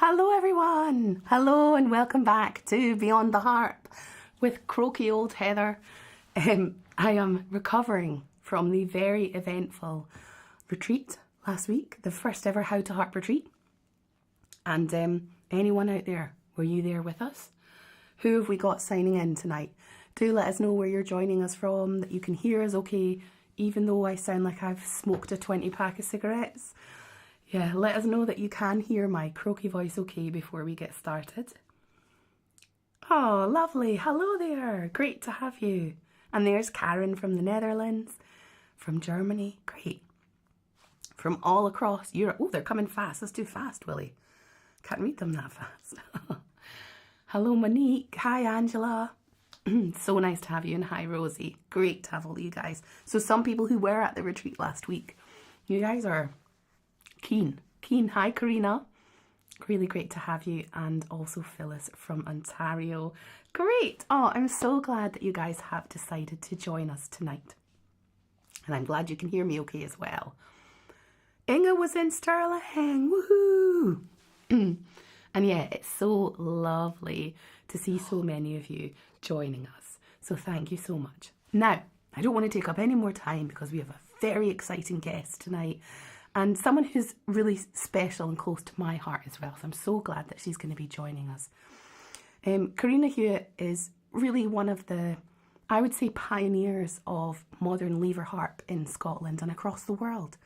Hello, everyone. Hello, and welcome back to Beyond the Harp with croaky old Heather. I am recovering from the very eventful retreat last week, the first ever How to Harp retreat. And anyone out there, were you there with us? Who have we got signing in tonight? Do let us know where you're joining us from, that you can hear us okay, even though I sound like I've smoked a 20 pack of cigarettes. Yeah, let us know that you can hear my croaky voice okay before we get started. Oh, lovely. Hello there. Great to have you. And there's Karen from the Netherlands, from Germany. Great. From all across Europe. Oh, they're coming fast. That's too fast, Willie. Can't read them that fast. Hello, Monique. Hi, Angela. So nice to have you. And hi, Rosie. Great to have all you guys. So some people who were at the retreat last week, you guys are keen. Hi, Corrina. Really great to have you. And also Phyllis from Ontario. Great. Oh, I'm so glad that you guys have decided to join us tonight. And I'm glad you can hear me okay as well. Inga was in Stirling. Woohoo! And yeah, it's so lovely to see so many of you joining us. So thank you so much. Now, I don't want to take up any more time because we have a very exciting guest tonight and someone who's really special and close to my heart as well. So I'm so glad that she's going to be joining us. Corrina Hewat is really one of the, I would say, pioneers of modern lever harp in Scotland and across the world.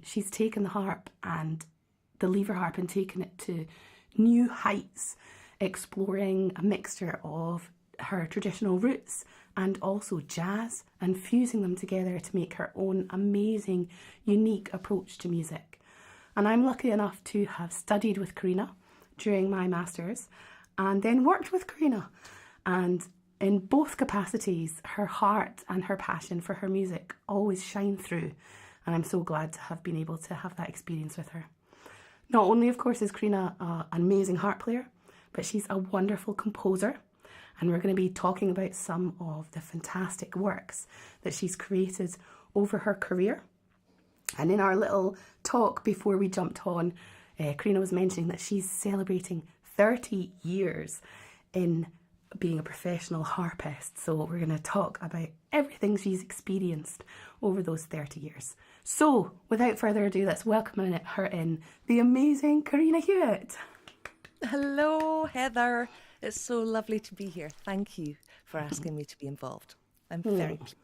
She's taken the harp and the lever harp and taken it to new heights, exploring a mixture of her traditional roots and also jazz and fusing them together to make her own amazing, unique approach to music. And I'm lucky enough to have studied with Corrina during my masters and then worked with Corrina. And in both capacities, her heart and her passion for her music always shine through. And I'm so glad to have been able to have that experience with her. Not only, of course, is Corrina an amazing harp player, but she's a wonderful composer. And we're going to be talking about some of the fantastic works that she's created over her career. And in our little talk before we jumped on, Corrina was mentioning that she's celebrating 30 years in being a professional harpist. So we're going to talk about everything she's experienced over those 30 years. So without further ado, let's welcome her in, the amazing Corrina Hewat. Hello, Heather. It's so lovely to be here. Thank you for asking me to be involved. I'm very pleased.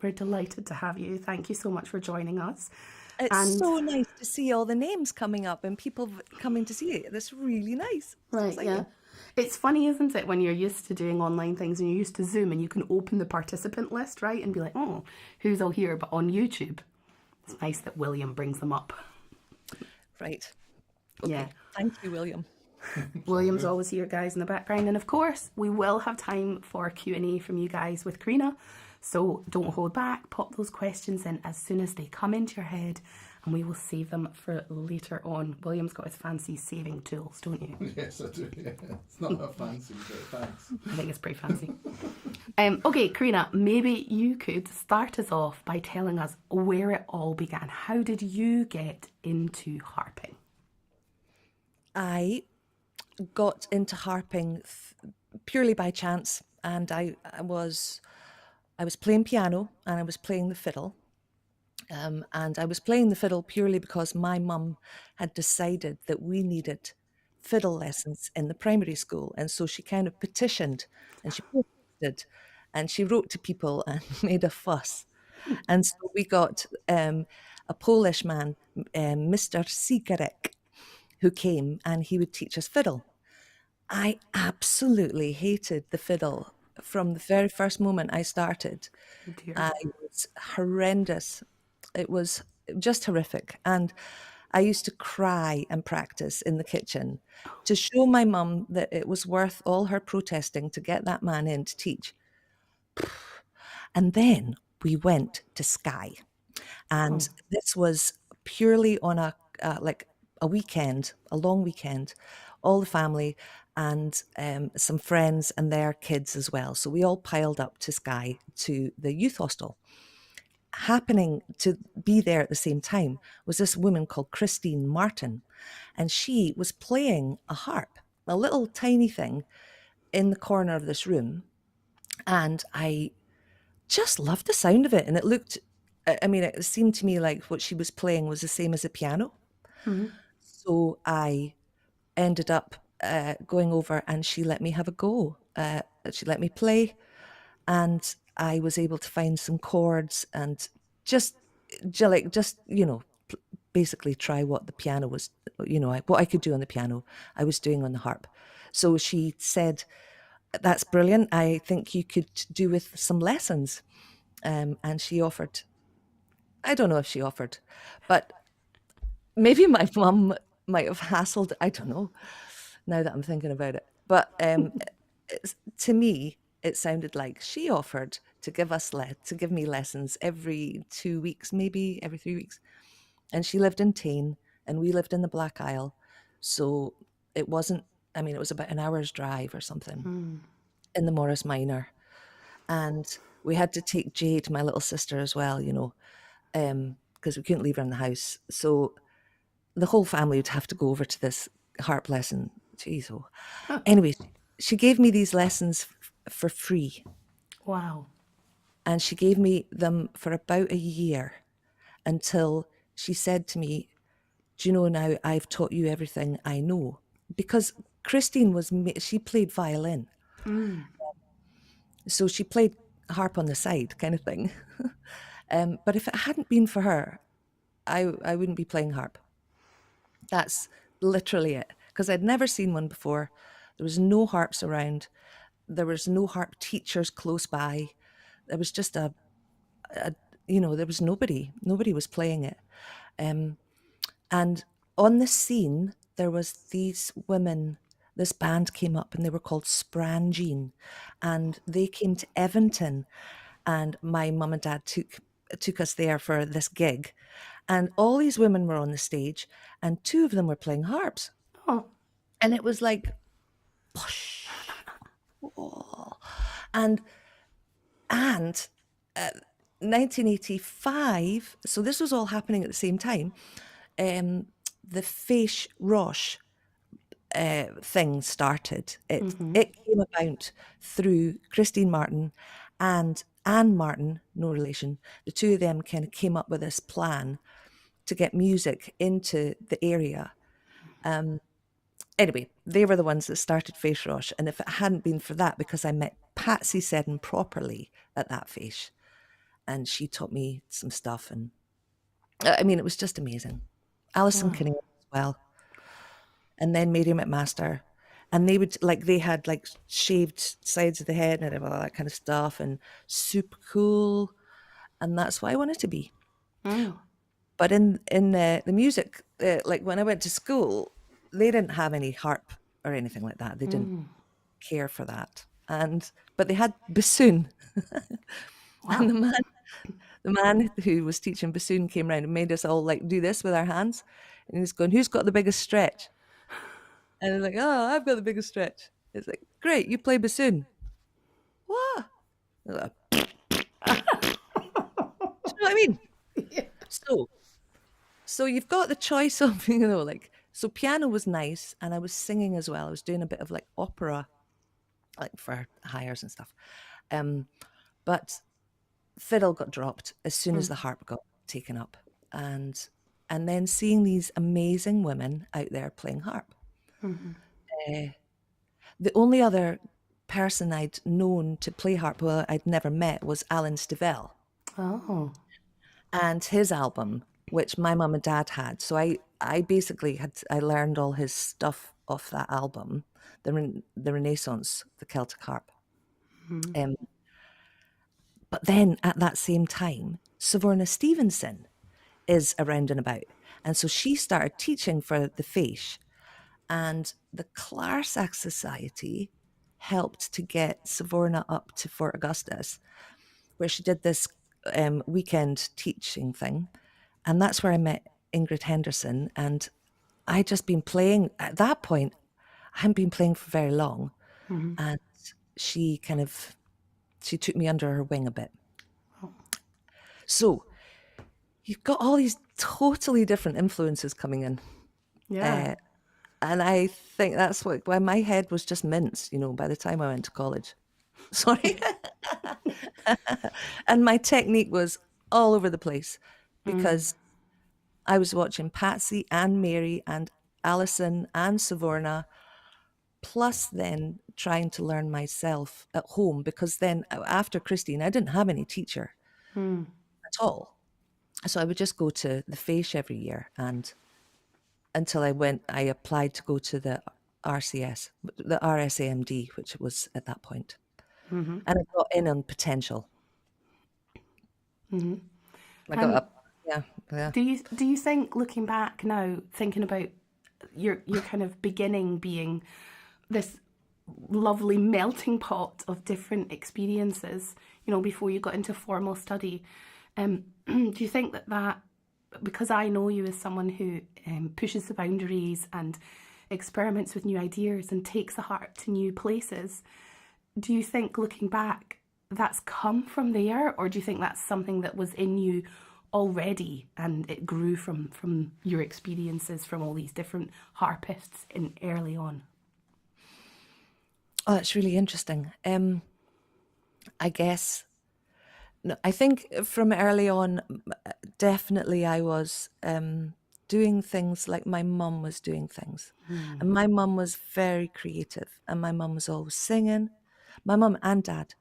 We're delighted to have you. Thank you so much for joining us. It's so nice to see all the names coming up and people coming to see it. That's really nice. Right, yeah. It's funny, isn't it, when you're used to doing online things and you're used to Zoom and you can open the participant list, right, and be like, oh, who's all here? But on YouTube, it's nice that William brings them up. Right. Okay. Yeah. Thank you, William. William's always here, guys, in the background. And of course, we will have time for Q&A from you guys with Corrina. So don't hold back. Pop those questions in as soon as they come into your head and we will save them for later on. William's got his fancy saving tools, don't you? Yes, I do. Yeah. It's not that fancy, but thanks. I think it's pretty fancy. Okay, Corrina, maybe you could start us off by telling us where it all began. How did you get into harping? I got into harping purely by chance, and I was playing piano and I was playing the fiddle. And I was playing the fiddle purely because my mum had decided that we needed fiddle lessons in the primary school. And so she kind of petitioned and she protested and she wrote to people and made a fuss. And so we got a Polish man, Mr. Sigarek, who came and he would teach us fiddle. I absolutely hated the fiddle from the very first moment I started. Oh dear. It was horrendous. It was just horrific. And I used to cry and practice in the kitchen to show my mum that it was worth all her protesting to get that man in to teach. And then we went to Skye. And this was purely on a weekend, a long weekend, all the family and some friends and their kids as well. So we all piled up to Skye to the youth hostel. happening to be there at the same time was this woman called Christine Martin, and she was playing a harp, a little tiny thing in the corner of this room. And I just loved the sound of it. And it looked, I mean, it seemed to me like what she was playing was the same as a piano. So I ended up going over, and she let me have a go. She let me play, and I was able to find some chords and just, basically try what the piano was, what I could do on the piano, I was doing on the harp. So she said, "That's brilliant. I think you could do with some lessons." And she offered, I don't know if she offered, but maybe my mum might have hassled, I don't know, now that I'm thinking about it. But to me, it sounded like she offered to give me lessons every 2 weeks, maybe every 3 weeks. And she lived in Tain, and we lived in the Black Isle. So it wasn't, I mean, it was about an hour's drive or something in the Morris Minor. And we had to take Jade, my little sister, as well, because we couldn't leave her in the house. So the whole family would have to go over to this harp lesson. Jeez, oh. Anyway, she gave me these lessons for free. Wow. And she gave me them for about a year until she said to me, "Do you know now I've taught you everything I know?" Because Christine she played violin. So she played harp on the side kind of thing. But if it hadn't been for her, I wouldn't be playing harp. That's literally it. Because I'd never seen one before. There was no harps around. There was no harp teachers close by. There was just there was nobody. Nobody was playing it. And on the scene, there was these women, this band came up, and they were called Sprangine. And they came to Evanton, and my mum and dad took us there for this gig. And all these women were on the stage, and two of them were playing harps. Oh. And it was like, push. Oh. And 1985, so this was all happening at the same time, the Fèis Roche thing started. It came about through Christine Martin and Anne Martin, no relation. The two of them kind of came up with this plan to get music into the area. Anyway, they were the ones that started Fèis Roche. And if it hadn't been for that, because I met Patsy Seddon properly at that Fèis, and she taught me some stuff. And I mean, it was just amazing. Alison Kinnear as well. And then Mary McMaster. And they had shaved sides of the head and all that kind of stuff, and super cool. And that's what I wanted to be. But in the music, when I went to school, they didn't have any harp or anything like that. They didn't care for that. But they had bassoon. Wow. And the man who was teaching bassoon came around and made us all do this with our hands. And he was going, "Who's got the biggest stretch?" And they're like, "Oh, I've got the biggest stretch." It's like, "Great, you play bassoon." What? Like, do you know what I mean? Yeah. So you've got the choice of, so piano was nice, and I was singing as well. I was doing a bit of opera, for hires and stuff. But fiddle got dropped as soon as the harp got taken up. And then seeing these amazing women out there playing harp. The only other person I'd known to play harp, well, I'd never met, was Alan Stivell. Oh. And his album, which my mum and dad had. So I basically I learned all his stuff off that album, the Renaissance, the Celtic harp. But then at that same time, Savorna Stevenson is around and about. And so she started teaching for the Fèis. And the Clarsach Society helped to get Savorna up to Fort Augustus, where she did this weekend teaching thing. And that's where I met Ingrid Henderson. And I'd just been playing. At that point, I hadn't been playing for very long. And she took me under her wing a bit. So you've got all these totally different influences coming in. Yeah. And I think that's why my head was just mince, by the time I went to college. Sorry. And my technique was all over the place because I was watching Patsy and Mary and Alison and Savorna, plus then trying to learn myself at home, because then after Christine, I didn't have any teacher at all. So I would just go to the Fèis every year, and until I applied to go to the RCS, the RSAMD, which it was at that point. And I got in on potential. I got And up. Yeah. do you think, looking back now, thinking about your kind of beginning being this lovely melting pot of different experiences, before you got into formal study, do you think that because I know you as someone who pushes the boundaries and experiments with new ideas and takes the harp to new places, do you think, looking back, that's come from there, or do you think that's something that was in you already and it grew from your experiences from all these different harpists in early on? Oh, that's really interesting. I guess, no, I think from early on, definitely I was doing things like my mum was doing things. And my mum was very creative, and my mum was always singing. My mum and dad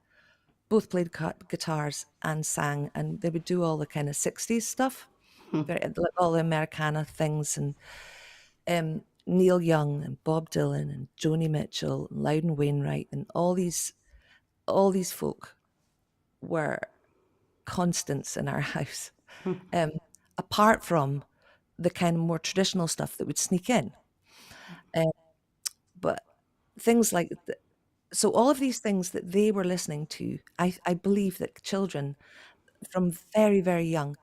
both played guitars and sang, and they would do all the kind of 60s stuff, like all the Americana things, and Neil Young and Bob Dylan and Joni Mitchell and Loudon Wainwright and all these folk were constants in our house. Apart from the kind of more traditional stuff that would sneak in. But things like, so all of these things that they were listening to, I believe that children from very, very young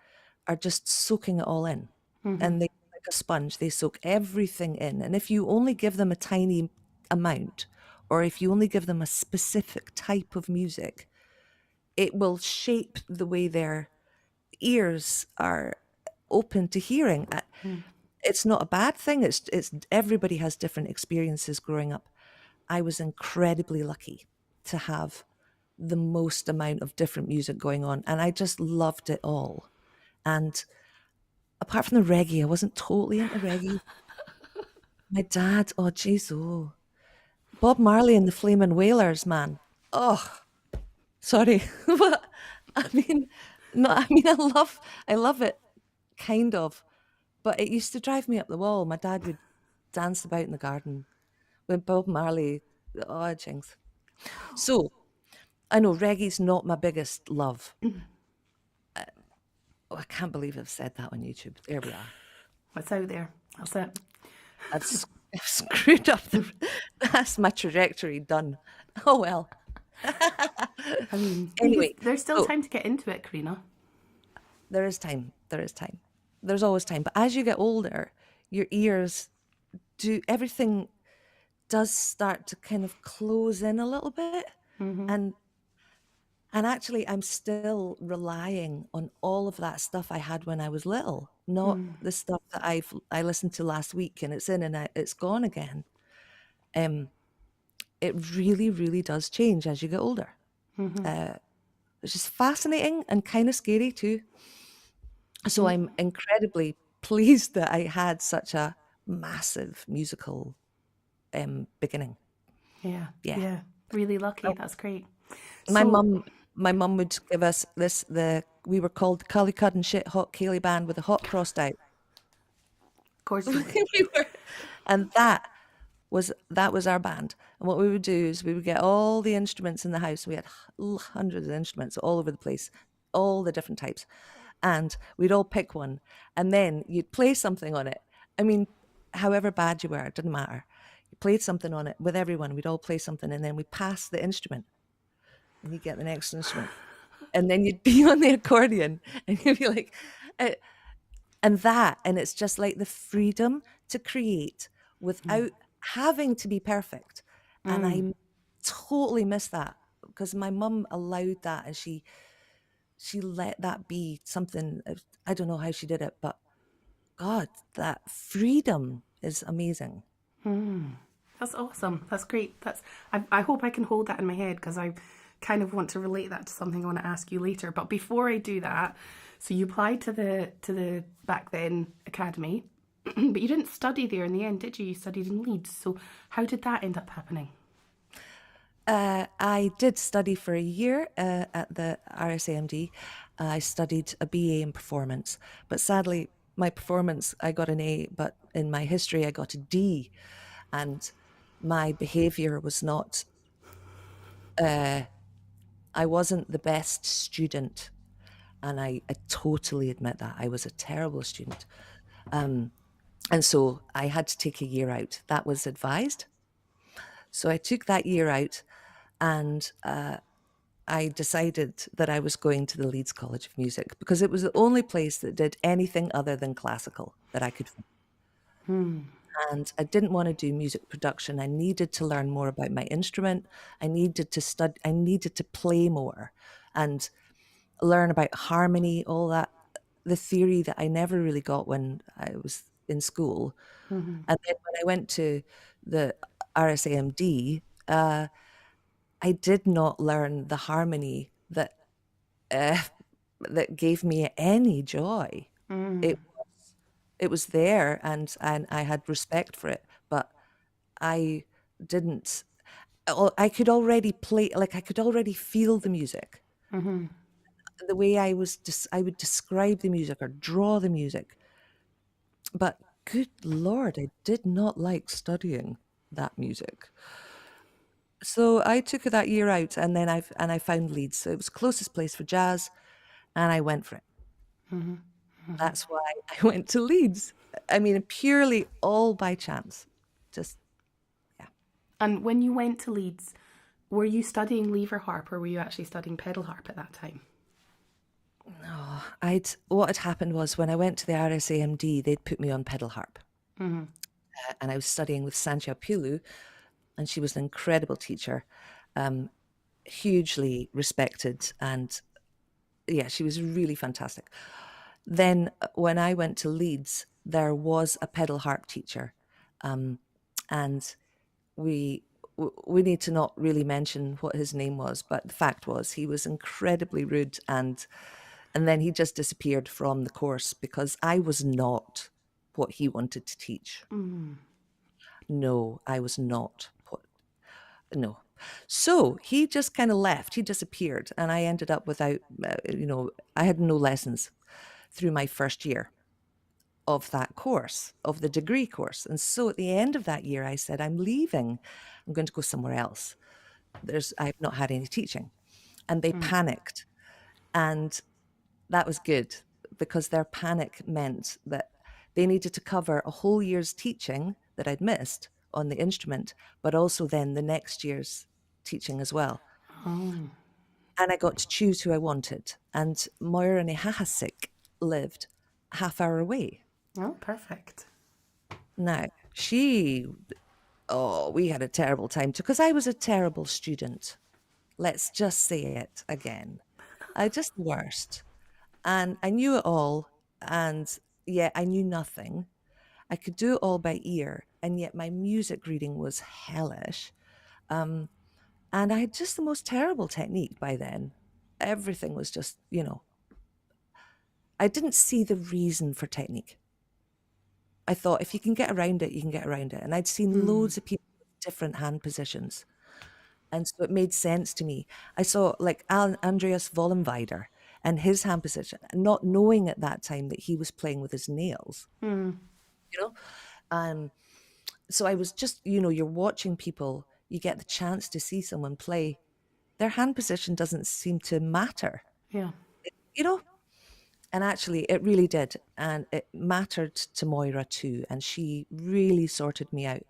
are just soaking it all in. And they, like a sponge, they soak everything in. And if you only give them a tiny amount, or if you only give them a specific type of music, it will shape the way their ears are open to hearing. It's not a bad thing. It's everybody has different experiences growing up. I was incredibly lucky to have the most amount of different music going on, and I just loved it all. And apart from the reggae, I wasn't totally into reggae. My dad, oh jeez, Bob Marley and the Flaming Wailers, man. Oh, sorry, but I mean, no, I mean, I love it, kind of, but it used to drive me up the wall. My dad would dance about in the garden with Bob Marley. Oh, jinx. So I know reggae's not my biggest love. Oh, I can't believe I've said that on YouTube. There we are. What's out there? That's it. I've screwed up that's my trajectory done. Oh well. I mean, Anyway, there's still time to get into it, Corrina. there is time. There's always time. But as you get older, your ears everything does start to kind of close in a little bit. And actually, I'm still relying on all of that stuff I had when I was little, not the stuff that I listened to last week and it's in and it's gone again. It really, really does change as you get older, which is fascinating and kind of scary too. So I'm incredibly pleased that I had such a massive musical beginning. Yeah. Really lucky. That's great. My So- mum would give us we were called the Cullycud and Shit Hot Ceilidh Band with a hot crossed out. Of course. And that was our band. And what we would do is we would get all the instruments in the house. We had hundreds of instruments all over the place, all the different types. And we'd all pick one. And then you'd play something on it. I mean, however bad you were, it didn't matter. You played something on it with everyone. We'd all play something. And then we'd pass the instrument. And you'd get the next instrument. And then you'd be on the accordion. And you'd be like... and it's just like the freedom to create without having to be perfect. And I totally miss that because my mum allowed that, and she she let that be something. I don't know how she did it, but God, that freedom is amazing. That's awesome. That's great. I hope I can hold that in my head because I kind of want to relate that to something I want to ask you later. But before I do that, so you applied to the back then academy, but you didn't study there in the end, did you? You studied in Leeds. So how did that end up happening? I did study for a year at the RSAMD. I studied a BA in performance, but sadly, my performance, I got an A, but in my history, I got a D. And my behavior was not, I wasn't the best student. And I totally admit that. I was a terrible student. And so I had to take a year out. That was advised. So I took that year out, and I decided that I was going to the Leeds College of Music because it was the only place that did anything other than classical that I could find. And I didn't want to do music production. I needed to learn more about my instrument. I needed to study, I needed to play more and learn about harmony, all that, the theory that I never really got when I was in school. And then when I went to the RSAMD, I did not learn the harmony uh, that gave me any joy. It it was there, and I had respect for it, but I didn't. I could already play, like I could already feel the music. The way I would describe the music or draw the music, but good Lord, I did not like studying that music. So I took that year out, and then I found Leeds. So it was the closest place for jazz, and I went for it. That's why I went to Leeds. I mean, purely all by chance. Just, yeah. And when you went to Leeds, were you studying lever harp or were you actually studying pedal harp at that time? What had happened was when I went to the RSAMD, they'd put me on pedal harp. And I was studying with Sancha Pilu, and she was an incredible teacher, hugely respected, and yeah, she was really fantastic. Then when I went to Leeds, there was a pedal harp teacher, and we we need to not really mention what his name was, but the fact was he was incredibly rude, and then he just disappeared from the course because I was not what he wanted to teach. No, I was not. No. So he just kind of left. He disappeared, and I ended up without, I had no lessons through my first year of that course, of the degree course. And so at the end of that year, I said, I'm leaving. I'm going to go somewhere else. I've not had any teaching. And they panicked. And that was good because their panic meant that they needed to cover a whole year's teaching that I'd missed on the instrument, but also then the next year's teaching as well. And I got to choose who I wanted. And Moira Nehahasik lived half hour away. Oh, perfect. Now, we had a terrible time too, because I was a terrible student. Let's just say it again. I just the worst. And I knew it all. And yet I knew nothing. I could do it all by ear. And yet my music reading was hellish. And I had just the most terrible technique by then. Everything was just, I didn't see the reason for technique. I thought if you can get around it, you can get around it. And I'd seen loads of people with different hand positions. And so it made sense to me. I saw like Andreas Vollenweider and his hand position, not knowing at that time that he was playing with his nails, you know? So I was just, you're watching people, you get the chance to see someone play. Their hand position doesn't seem to matter, Yeah. you know? And actually, it really did. And it mattered to Moira too. And she really sorted me out.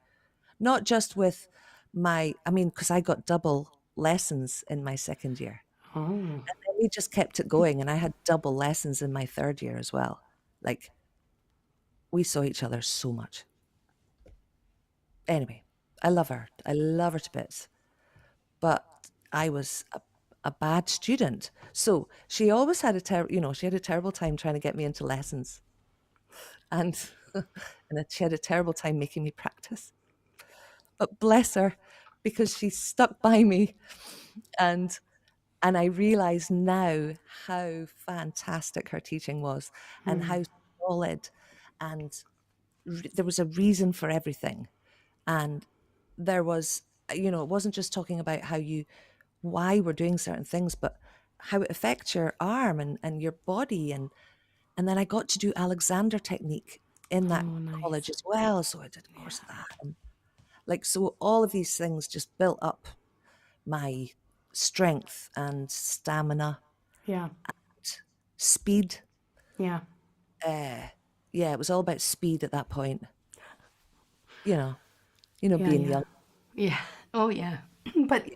Not just with because I got double lessons in my second year. Oh. And then we just kept it going. And I had double lessons in my third year as well. Like, we saw each other so much. Anyway, I love her. I love her to bits. But I was a bad student. So she always had she had a terrible time trying to get me into lessons, and and that she had a terrible time making me practice. But bless her, because she stuck by me, and I realize now how fantastic her teaching was, and how solid, and there was a reason for everything. And there was, it wasn't just talking about why we're doing certain things, but how it affects your arm and your body. And then I got to do Alexander technique in that Oh, college nice. as well. So I did a course of that. And so all of these things just built up my strength and stamina, Yeah. speed. Yeah. Yeah, it was all about speed at that point. You know, Yeah. being Yeah. young. Yeah. Oh, yeah. But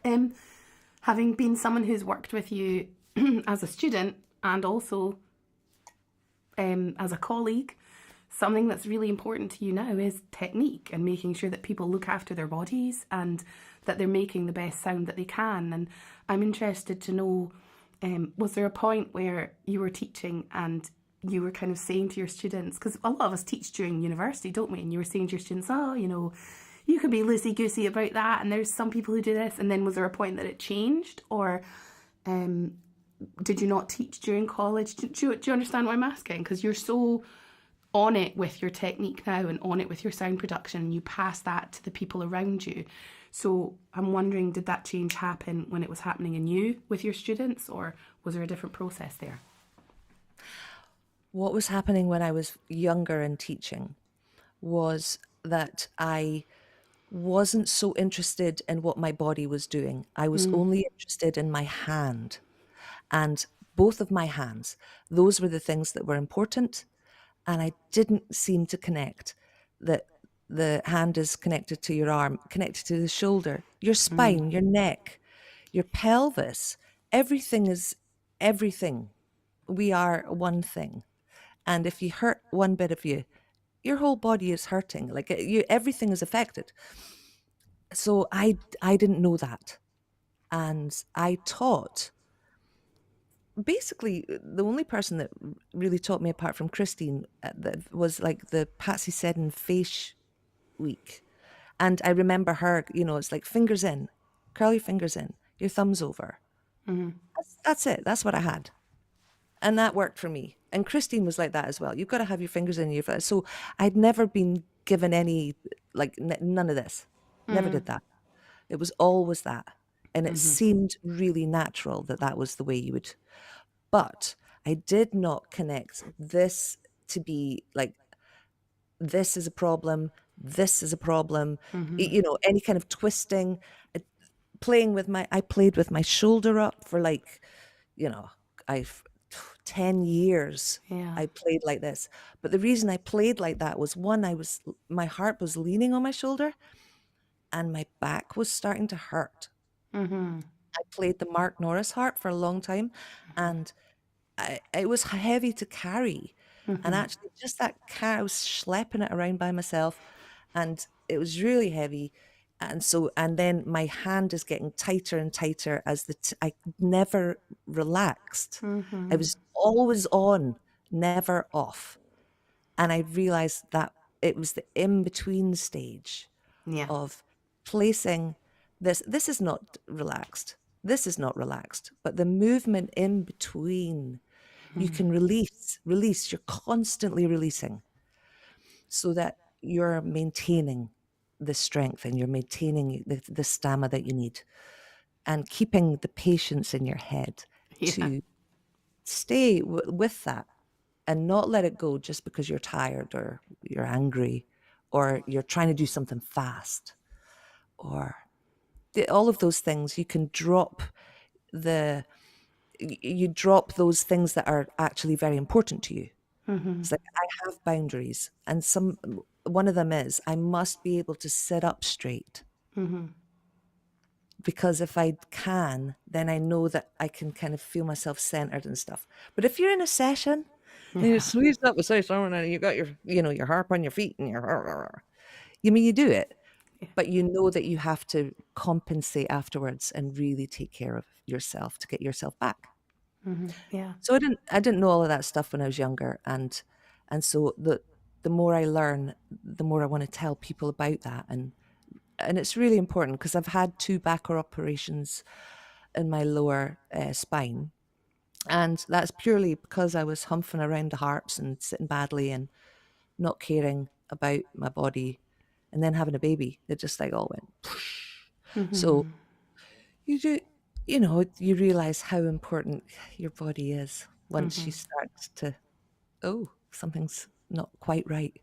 having been someone who's worked with you as a student and also as a colleague, something that's really important to you now is technique and making sure that people look after their bodies and that they're making the best sound that they can. And I'm interested to know, was there a point where you were teaching and you were kind of saying to your students, because a lot of us teach during university, don't we? And you were saying to your students, oh, you can be loosey-goosey about that, and there's some people who do this. And then was there a point that it changed? Or did you not teach during college? Do you understand what I'm asking? Because you're so on it with your technique now and on it with your sound production, and you pass that to the people around you. So I'm wondering, did that change happen when it was happening in you with your students, or was there a different process there? What was happening when I was younger and teaching was that I wasn't so interested in what my body was doing. I was only interested in my hand, and both of my hands. Those were the things that were important. And I didn't seem to connect that the hand is connected to your arm, connected to the shoulder, your spine, your neck, your pelvis. Everything is everything. We are one thing. And if you hurt one bit of you, your whole body is hurting. Like everything is affected. So I didn't know that, and I taught. Basically, the only person that really taught me, apart from Christine, that was like the Patsy Seddon face week. And I remember her, it's like fingers in, curl your fingers in, your thumbs over. That's it. That's what I had. And that worked for me. And Christine was like that as well. You've got to have your fingers in your. So I'd never been given any, like, none of this. Never did that. It was always that. And it seemed really natural that that was the way you would. But I did not connect this to be like, this is a problem, this is a problem, any kind of twisting, I played with my shoulder up for like, I've 10 years. Yeah. I played like this. But the reason I played like that was, one, my heart was leaning on my shoulder and my back was starting to hurt. I played the Mark Norris harp for a long time, and it was heavy to carry. And actually, just that car, I was schlepping it around by myself, and it was really heavy. And then my hand is getting tighter and tighter as I never relaxed. I was always on, never off. And I realized that it was the in between stage Yeah. of placing this. This is not relaxed. This is not relaxed, but the movement in between, you can release. You're constantly releasing, so that you're maintaining the strength and you're maintaining the stamina that you need, and keeping the patience in your head Yeah. to stay with that and not let it go just because you're tired or you're angry or you're trying to do something fast, or all of those things. You can drop those things that are actually very important to you. It's like, I have boundaries, and one of them is I must be able to sit up straight. Because if I can, then I know that I can kind of feel myself centered and stuff. But if you're in a session and you're squeezed up beside someone and you got your harp on your feet and you do it, but you know that you have to compensate afterwards and really take care of yourself to get yourself back. Yeah. So I didn't know all of that stuff when I was younger, and so the more I learn, the more I want to tell people about that, and it's really important because I've had 2 back operations in my lower spine, and that's purely because I was humping around the harps and sitting badly and not caring about my body, and then having a baby. It just like all went. So you do, you realize how important your body is once you start to, oh, something's not quite right.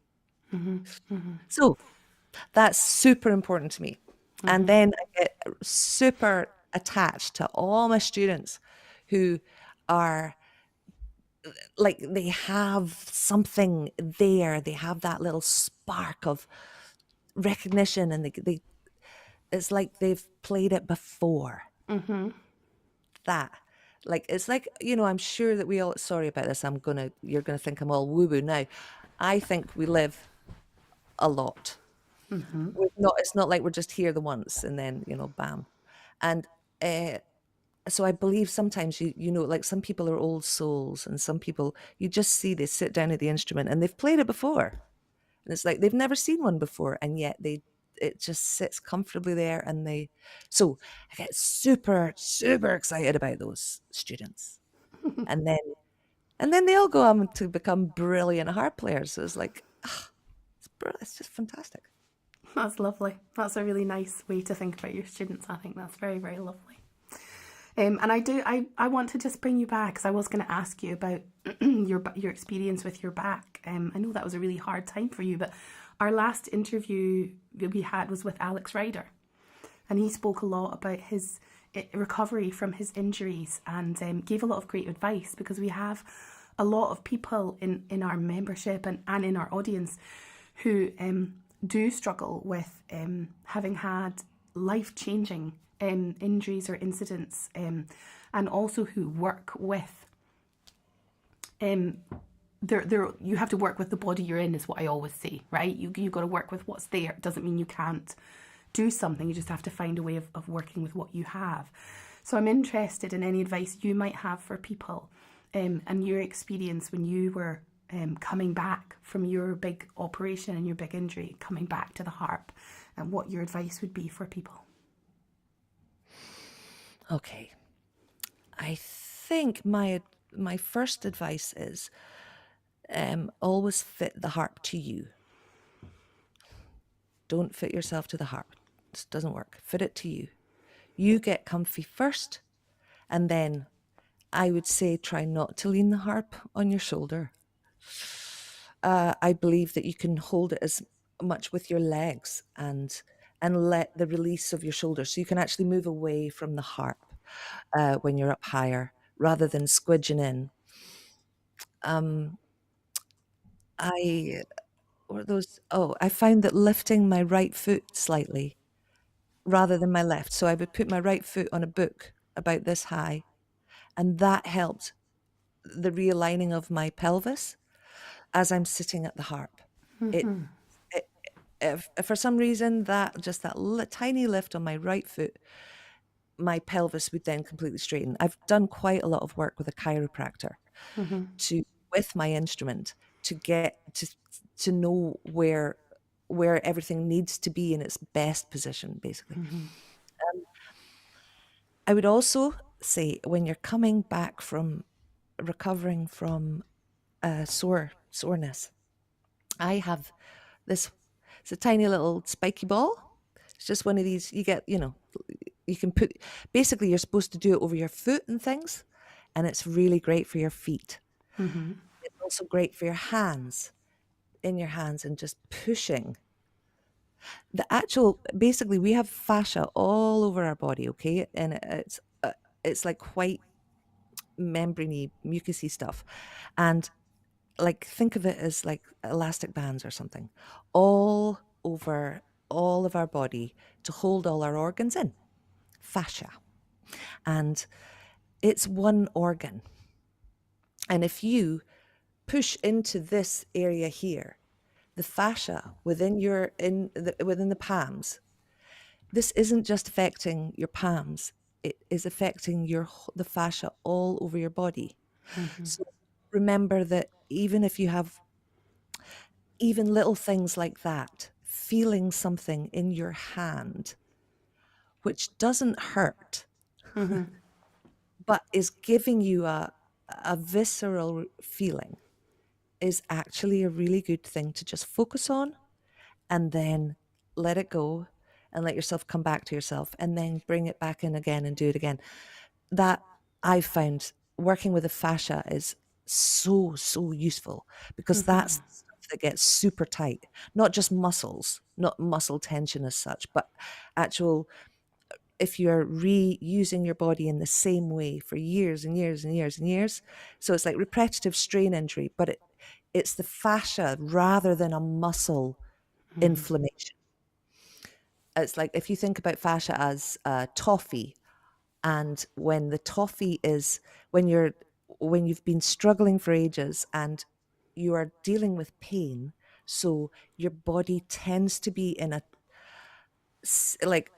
So that's super important to me. And then I get super attached to all my students who are like, they have something there. They have that little spark of recognition, and they it's like they've played it before. That, like, it's like, I'm sure that we all, sorry about this, you're gonna think I'm all woo woo now. I think we live a lot. It's not like we're just here the once and then, bam. And so I believe sometimes like some people are old souls, and some people you just see they sit down at the instrument and they've played it before. And it's like they've never seen one before, and yet it just sits comfortably there, so I get super, super excited about those students. And then they all go on to become brilliant harp players. So it's like, it's just fantastic. That's lovely. That's a really nice way to think about your students. I think that's very, very lovely. And I want to just bring you back, because I was going to ask you about your experience with your back. I know that was a really hard time for you, but our last interview that we had was with Alex Ryder, and he spoke a lot about his recovery from his injuries, and gave a lot of great advice, because we have a lot of people in our membership and in our audience who do struggle with having had life-changing injuries or incidents, and also who work with you have to work with the body you're in, is what I always say, right? You got to work with what's there. It doesn't mean you can't do something. You just have to find a way of working with what you have. So I'm interested in any advice you might have for people, and your experience when you were coming back from your big operation and your big injury, coming back to the harp, and what your advice would be for people. Okay. I think my first advice is always fit the harp to you. Don't fit yourself to the harp. This doesn't work. Fit it to you. You get comfy first, and then I would say try not to lean the harp on your shoulder. I believe that you can hold it as much with your legs and let the release of your shoulders, so you can actually move away from the harp when you're up higher, rather than squidging in. I I found that lifting my right foot slightly rather than my left. So I would put my right foot on a book about this high, and that helped the realigning of my pelvis as I'm sitting at the harp. It, it if for some reason that tiny lift on my right foot, my pelvis would then completely straighten. I've done quite a lot of work with a chiropractor with my instrument to get to know where everything needs to be in its best position, basically. I would also say, when you're coming back from recovering from soreness, I have this. It's a tiny little spiky ball. It's just one of these. You get, you can put. Basically, you're supposed to do it over your foot and things, and it's really great for your feet. It's also great for your hands, in your hands, and just pushing. Basically, we have fascia all over our body, okay, and it's like white membraney, mucousy stuff, and like, think of it as like elastic bands or something, all over all of our body to hold all our organs in. Fascia, and it's one organ. And if you push into this area here, the fascia within the palms, this isn't just affecting your palms, it is affecting the fascia all over your body. So remember that even if you have even little things like that, feeling something in your hand, which doesn't hurt, but is giving you a visceral feeling, is actually a really good thing to just focus on and then let it go and let yourself come back to yourself and then bring it back in again and do it again. That I've found working with the fascia is so useful because that's the stuff that gets super tight, not just muscles, not muscle tension as such, but actual, if you're reusing your body in the same way for years and years and years and years. So it's like repetitive strain injury, but it's the fascia rather than a muscle inflammation. It's like if you think about fascia as toffee, and when the toffee is when you've been struggling for ages and you are dealing with pain, so your body tends to be in a like,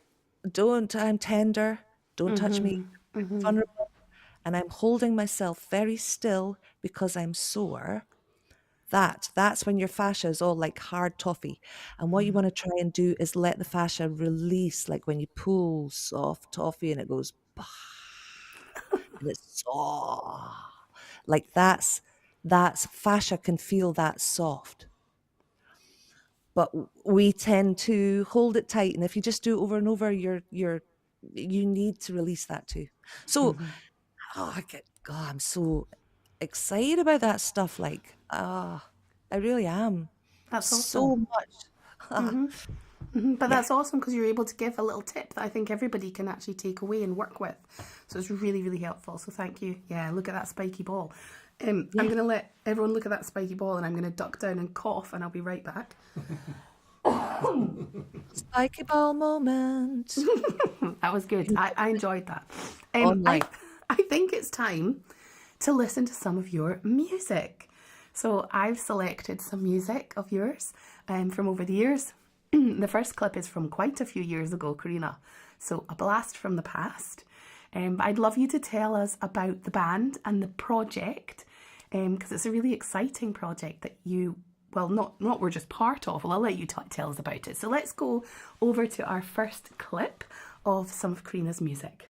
don't, I'm tender, don't touch me, I'm vulnerable, and I'm holding myself very still because I'm sore. That's when your fascia is all like hard toffee. And what you want to try and do is let the fascia release, like when you pull soft toffee and it goes, "Bah," and it's soft. Like that's fascia can feel that soft. But we tend to hold it tight. And if you just do it over and over, you need to release that too. So I'm so excited about that stuff. Like, I really am. That's So awesome. much. But Yeah. that's awesome because you're able to give a little tip that I think everybody can actually take away and work with. So it's really, really helpful. So thank you. Yeah, look at that spiky ball. I'm Yeah. going to let everyone look at that spiky ball and I'm going to duck down and cough and I'll be right back. Spiky ball moment. That was good. I enjoyed that. Online. I think it's time to listen to some of your music. So I've selected some music of yours from over the years. The first clip is from quite a few years ago, Corrina. So a blast from the past. But I'd love you to tell us about the band and the project, because it's a really exciting project that you, well, not we're just part of. Well, I'll let you tell us about it. So let's go over to our first clip of some of Corrina's music.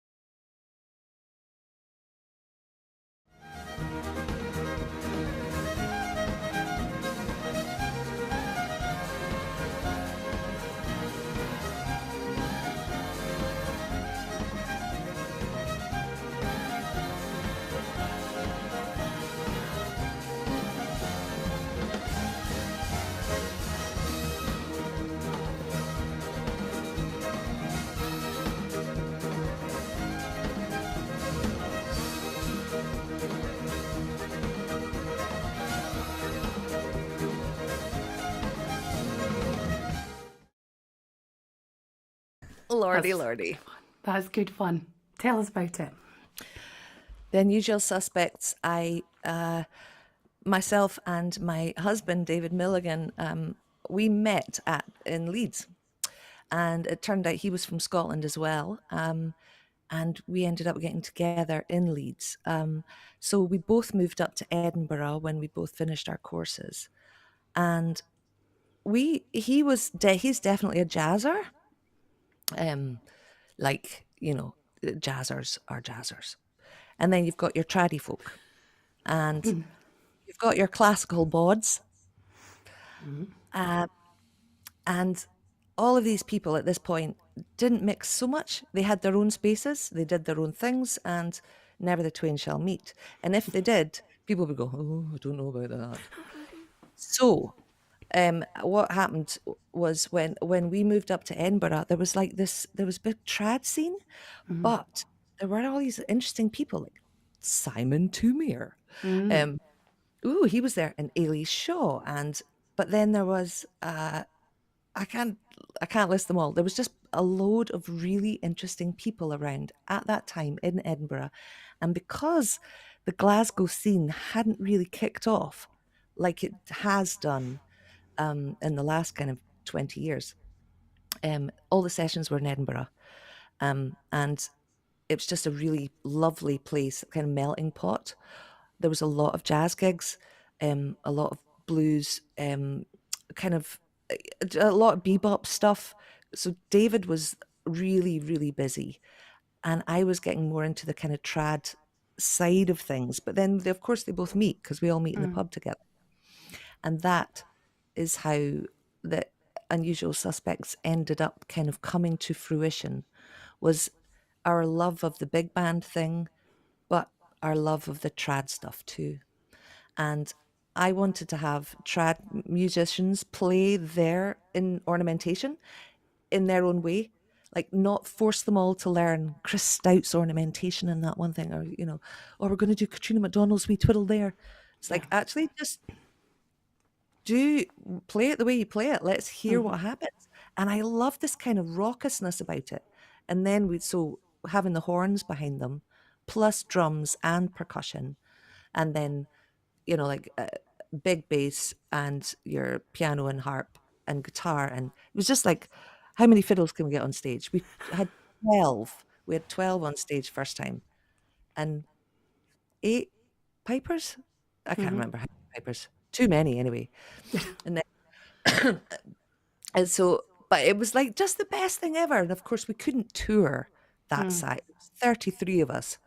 Lordy, lordy. That's good fun. Tell us about it. The Unusual Suspects. Myself and my husband, David Milligan, we met in Leeds. And it turned out he was from Scotland as well. And we ended up getting together in Leeds. So we both moved up to Edinburgh when we both finished our courses. And he's definitely a jazzer. Like, jazzers are jazzers. And then you've got your traddy folk, and you've got your classical bods. Uh, and all of these people at this point didn't mix so much. They had their own spaces, they did their own things, and never the twain shall meet. And if they did, people would go, "Oh, I don't know about that." So, what happened was when we moved up to Edinburgh, there was a big trad scene, but there were all these interesting people like Simon Toomere. Um, he was there, and Ailey Shaw, but then there was I can't I can't list them all. There was just a load of really interesting people around at that time in Edinburgh, and because the Glasgow scene hadn't really kicked off like it has done in the last kind of 20 years. All the sessions were in Edinburgh, and it was just a really lovely place, kind of melting pot. There was a lot of jazz gigs, a lot of blues, kind of a lot of bebop stuff. So David was really, really busy, and I was getting more into the kind of trad side of things. But then, of course, they both meet because we all meet in the pub together, and that is how the Unusual Suspects ended up kind of coming to fruition. Was our love of the big band thing, but our love of the trad stuff too. And I wanted to have trad musicians play their in ornamentation in their own way, like not force them all to learn Chris Stout's ornamentation and that one thing, or or we're going to do Katrina McDonald's wee twiddle there. It's like, actually just do play it the way you play it. Let's hear what happens. And I love this kind of raucousness about it. And then so having the horns behind them, plus drums and percussion, and then like big bass and your piano and harp and guitar. And it was just like, how many fiddles can we get on stage? We had 12. We had 12 on stage first time, and 8 pipers. I can't remember how many pipers. Too many anyway. And then and so, but it was like just the best thing ever. And of course, we couldn't tour that side. It was 33 of us.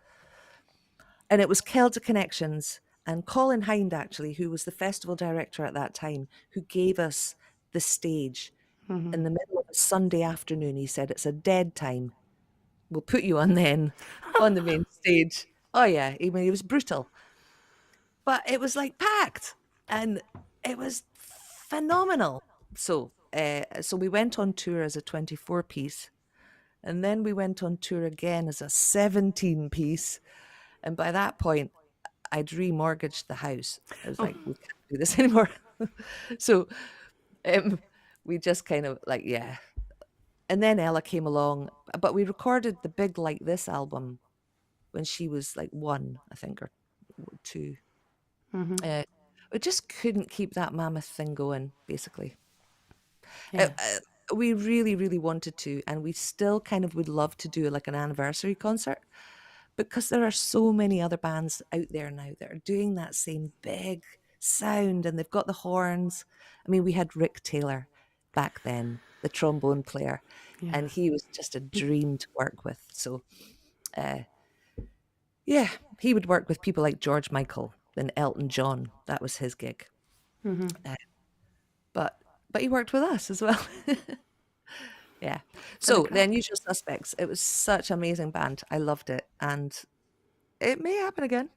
And it was Celtic Connections and Colin Hind, actually, who was the festival director at that time, who gave us the stage in the middle of a Sunday afternoon. He said, "It's a dead time. We'll put you on then on the main stage." Oh, yeah. I mean, he was brutal. But it was like packed, and it was phenomenal. So we went on tour as a 24-piece, and then we went on tour again as a 17-piece. And by that point, I'd remortgaged the house. I was like, we can't do this anymore. So we just kind of like, yeah. And then Ella came along, but we recorded the Big Like This album when she was like 1, I think, or 2. We just couldn't keep that mammoth thing going, basically. Yeah. We really, really wanted to, and we still kind of would love to do like an anniversary concert, because there are so many other bands out there now that are doing that same big sound, and they've got the horns. I mean, we had Rick Taylor back then, the trombone player, and he was just a dream to work with. So, yeah, he would work with people like George Michael and Elton John. That was his gig. But he worked with us as well. Yeah. So the Unusual Suspects, it was such an amazing band. I loved it. And it may happen again.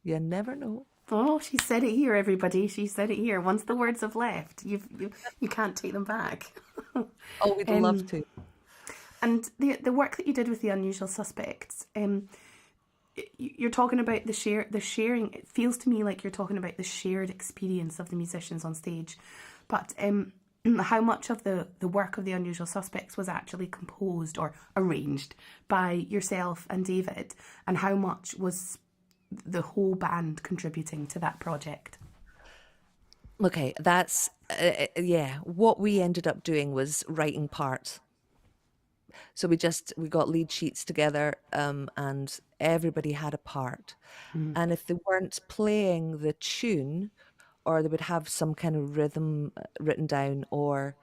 You never know. Oh, she said it here, everybody. She said it here. Once the words have left, you can't take them back. Oh, we'd love to. And the work that you did with the Unusual Suspects, you're talking about the sharing. It feels to me like you're talking about the shared experience of the musicians on stage. But how much of the work of the Unusual Suspects was actually composed or arranged by yourself and David, and how much was the whole band contributing to that project? Okay, that's, what we ended up doing was writing parts. So we got lead sheets together, and everybody had a part. And if they weren't playing the tune, or they would have some kind of rhythm written down, or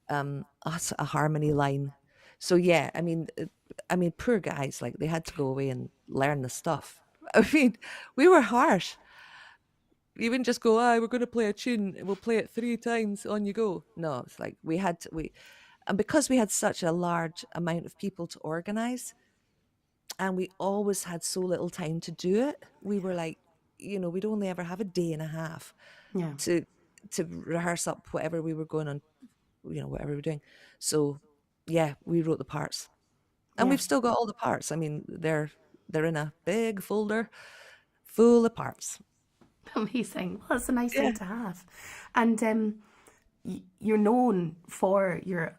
a harmony line. So yeah, I mean, poor guys, like they had to go away and learn the stuff. I mean, we were harsh. You wouldn't just go, we're going to play a tune, we'll play it 3 times, on you go. No, it's like and because we had such a large amount of people to organize, and we always had so little time to do it, we were like, we'd only ever have a day and a half to rehearse up whatever we were going on, whatever we were doing. So yeah, we wrote the parts, and we've still got all the parts. I mean, they're in a big folder full of parts. Amazing. Well, that's a nice thing to have. And you're known for the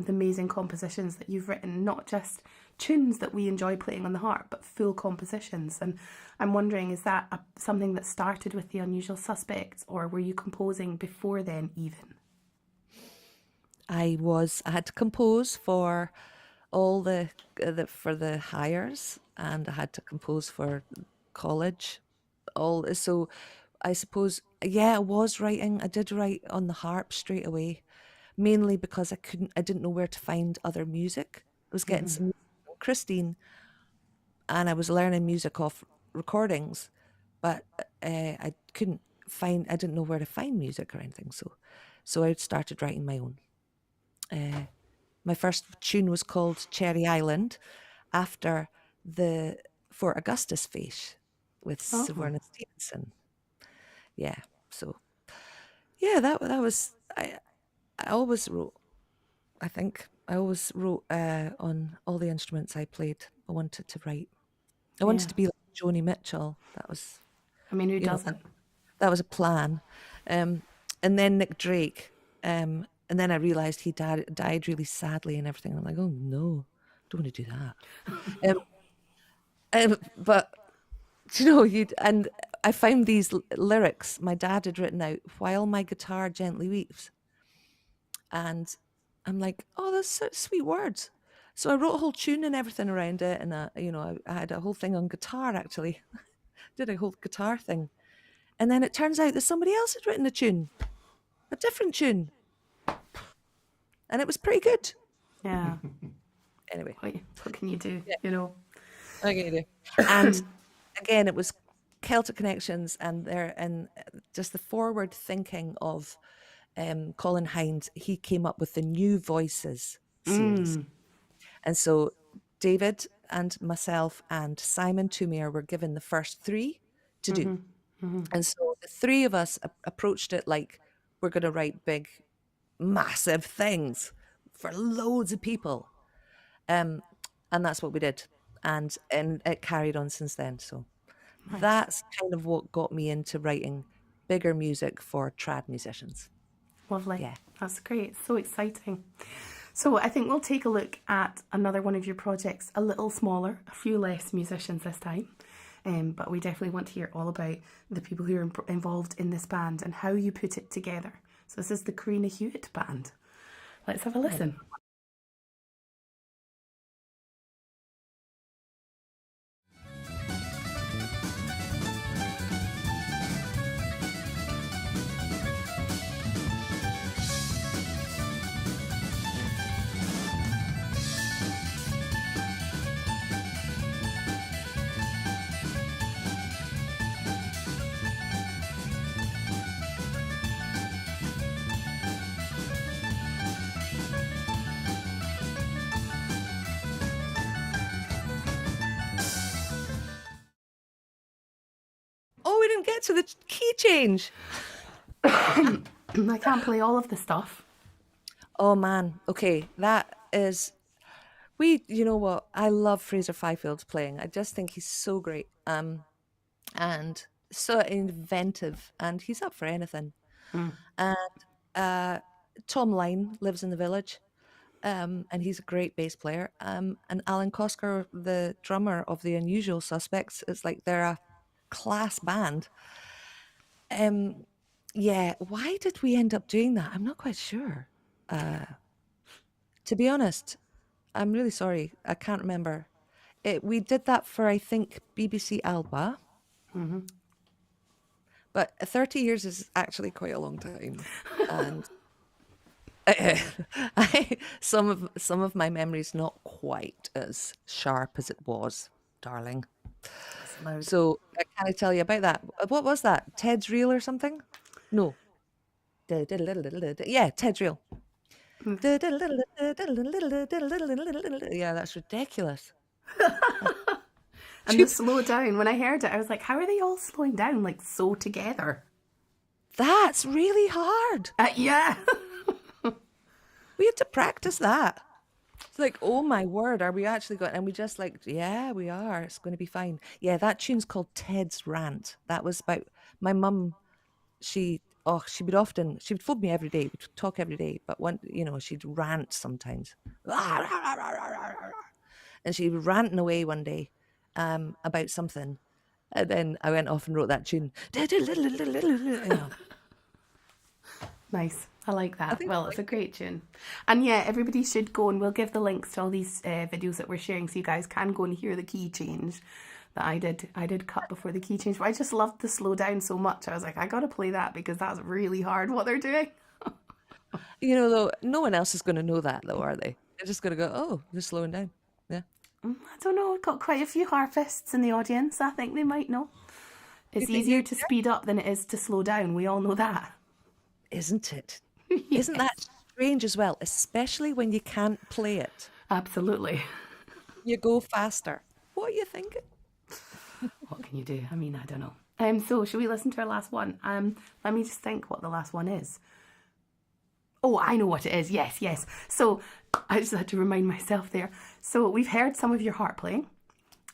amazing compositions that you've written, not just tunes that we enjoy playing on the harp, but full compositions. And I'm wondering, is that something that started with the Unusual Suspects, or were you composing before then even? I had to compose for all for the hires, and I had to compose for college. So I suppose, yeah, I was writing. I did write on the harp straight away, mainly because I didn't know where to find other music. I was getting some music from Christine, and I was learning music off recordings, but I didn't know where to find music or anything. So I started writing my own. My first tune was called Cherry Island, after the Fort Augustus Face with Oh, Sigourney Stevenson. Yeah. So yeah, that was I always wrote. I think I always wrote on all the instruments I played. I wanted to write. I wanted yeah. to be like Joni Mitchell. That was, I mean, who you know, doesn't? that was a plan. Um, and then Nick Drake. And then I realized he died really sadly and everything. I'm like, oh no, don't want to do that. Um, but and I found these lyrics my dad had written out, while my guitar gently weeps. And I'm like, oh, that's such sweet words. So I wrote a whole tune and everything around it. And, I had a whole thing on guitar, actually. Did a whole guitar thing. And then it turns out that somebody else had written a different tune. And it was pretty good. Yeah. Anyway. What can you do? Yeah. You know. Okay. And again, it was Celtic connections and just the forward thinking of Colin Hines. He came up with the New Voices series. And so David and myself and Simon Tumier were given the first three to do. And so the three of us approached it like we're going to write big, massive things for loads of people. And that's what we did. And it carried on since then. So Nice. that's kind of what got me into writing bigger music for trad musicians. Lovely. Yeah. That's great. So exciting. So I think we'll take a look at another one of your projects, a little smaller, a few less musicians this time. But we definitely want to hear all about the people who are involved in this band and how you put it together. So this is the Corrina Hewat band. Let's have a listen. Oh, we didn't get to the key change. I can't play all of the stuff. Oh man. Okay. That is you know what? I love Fraser Fyfield's playing. I just think he's so great. And so inventive, and he's up for anything. And Tom Line lives in the village. And he's a great bass player. And Alan Kosker, the drummer of the Unusual Suspects, it's like they're a class band. Yeah, why did we end up doing that? I'm not quite sure. To be honest, I'm really sorry. I can't remember. We did that for, I think, BBC Alba. But 30 years is actually quite a long time. And some of my memories not quite as sharp as it was, darling. So can I tell you about that? What was that? Ted's Reel or something? No. Yeah, Ted's Reel. Yeah, that's ridiculous. And the slow down, when I heard it, I was like, how are they all slowing down like so together? That's really hard. Yeah. We had to practice that. It's like, oh my word, are we actually going? And we just like, yeah, we are. It's going to be fine. Yeah, that tune's called Ted's Rant. That was about my mum. She would phone me every day. We'd talk every day, but she'd rant sometimes. And she was ranting away one day about something. And then I went off and wrote that tune. Nice. I like I that. think Well, I it's a like it. great tune. And yeah, everybody should go and we'll give the links to all these videos that we're sharing so you guys can go and hear the key change that I did. I did cut before the key change, but I just loved the slow down so much. I was like, I gotta play that because that's really hard what they're doing. Though, no one else is going to know that, though, are they? They're just going to go, oh, they're slowing down. Yeah. I don't know. We've got quite a few harpists in the audience. I think they might know. You It's think easier you, to speed up than it is to slow down. We all know that. isn't it? Isn't Yes, that strange as well? Especially when you can't play it. absolutely. You go faster. What are you thinking? What can you do? I mean, I don't know. So should we listen to our last one? Let me just think what the last one is. Oh, I know what it is. Yes, yes. So I just had to remind myself there. So we've heard some of your harp playing,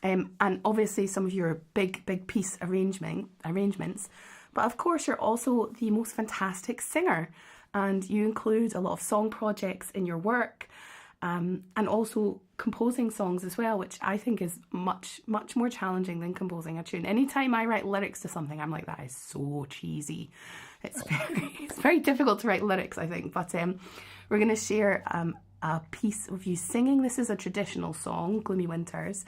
and obviously some of your big piece arrangements. But of course, you're also the most fantastic singer, and you include a lot of song projects in your work, and also composing songs as well, which I think is much more challenging than composing a tune. Anytime I write lyrics to something, I'm like, that is so cheesy. It's very difficult to write lyrics, I think. But we're going to share a piece of you singing. This is a traditional song, Gloomy Winters,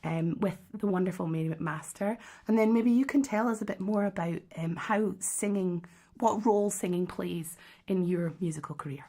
with the wonderful Mary McMaster. And then maybe you can tell us a bit more about how singing, what role singing plays in your musical career.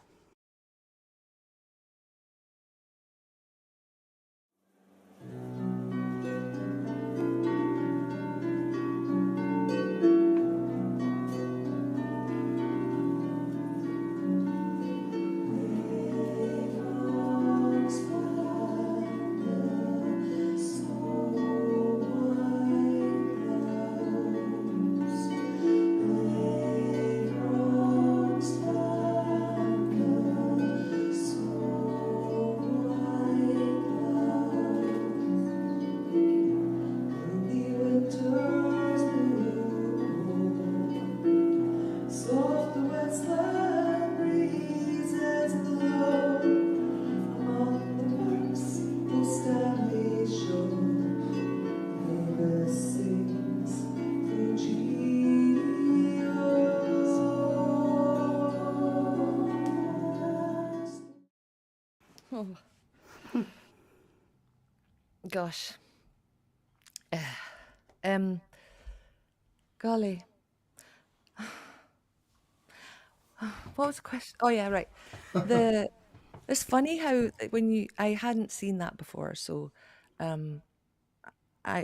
Oh, gosh. Um, golly. What was the question? Oh, yeah, right. The It's funny how I hadn't seen that before, so um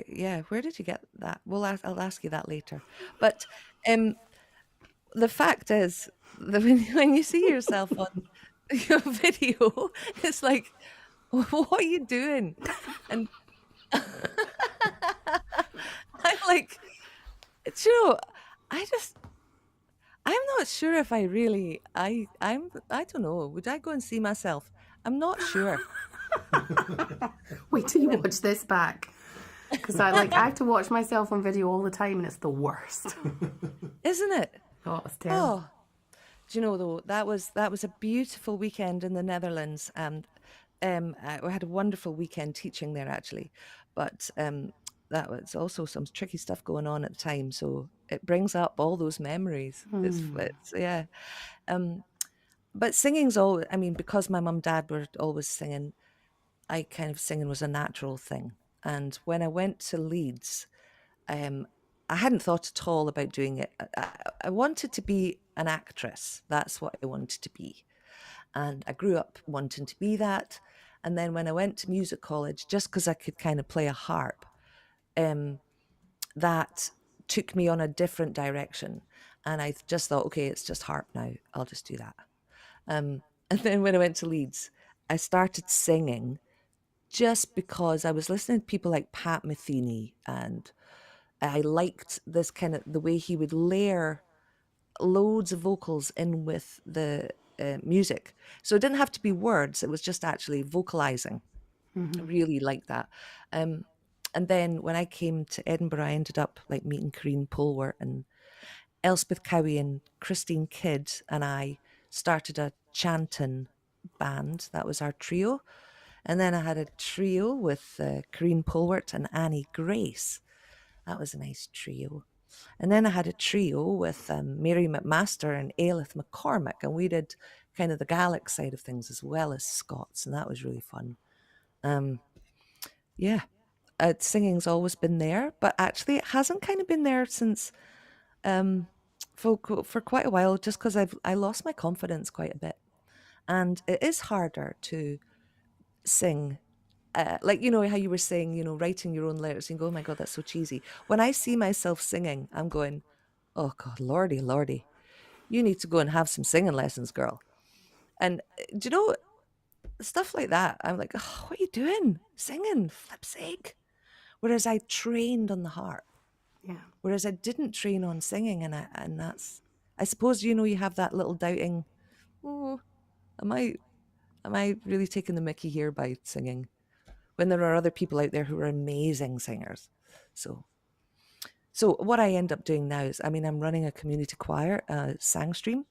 yeah, where did you get that? I'll ask you that later. But um the fact is that when you see yourself on your video, it's like, what are you doing? And I'm like, you know, I just I'm not sure if I really I don't know. Would I go and see myself? I'm not sure. Wait till you watch this back. Because I have to watch myself on video all the time and it's the worst. Isn't it? Oh, it's terrible. Oh, do you know though, that was a beautiful weekend in the Netherlands, and I had a wonderful weekend teaching there actually, but that was also some tricky stuff going on at the time, so it brings up all those memories. It's yeah, um, but singing's all. I mean, because my mum and dad were always singing, I kind of singing was a natural thing, and when I went to Leeds, um, I hadn't thought at all about doing it. I wanted to be an actress. That's what I wanted to be. And I grew up wanting to be that. And then when I went to music college, just because I could kind of play a harp, um, that took me on a different direction. And I just thought, okay, it's just harp now. I'll just do that. And then when I went to Leeds, I started singing just because I was listening to people like Pat Metheny, and I liked this kind of the way he would layer loads of vocals in with the music. So it didn't have to be words, it was just actually vocalizing. I really liked that. Um, and then when I came to Edinburgh, I ended up like meeting Corrine Hewat and Elspeth Cowie and Christine Kidd, and I started a chanting band. That was our trio. And then I had a trio with Corrine Hewat and Annie Grace. That was a nice trio. And then I had a trio with Mary McMaster and Ailith McCormick, and we did kind of the Gaelic side of things as well as Scots, and that was really fun. Um, yeah, singing's always been there, but actually it hasn't kind of been there since um, for quite a while, just because I lost my confidence quite a bit, and it is harder to sing. Like, you know how you were saying, you know, writing your own lyrics and go, oh my God, that's so cheesy. When I see myself singing, I'm going, oh God, lordy, lordy, you need to go and have some singing lessons, girl. And do you know, stuff like that, I'm like, oh, what are you doing? Singing, flip's sake. Whereas I trained on the harp, Yeah. whereas I didn't train on singing. And that's, I suppose, you know, you have that little doubting, oh, am I really taking the mickey here by singing? When there are other people out there who are amazing singers. So what I end up doing now is, I mean, I'm running a community choir, Sangstream,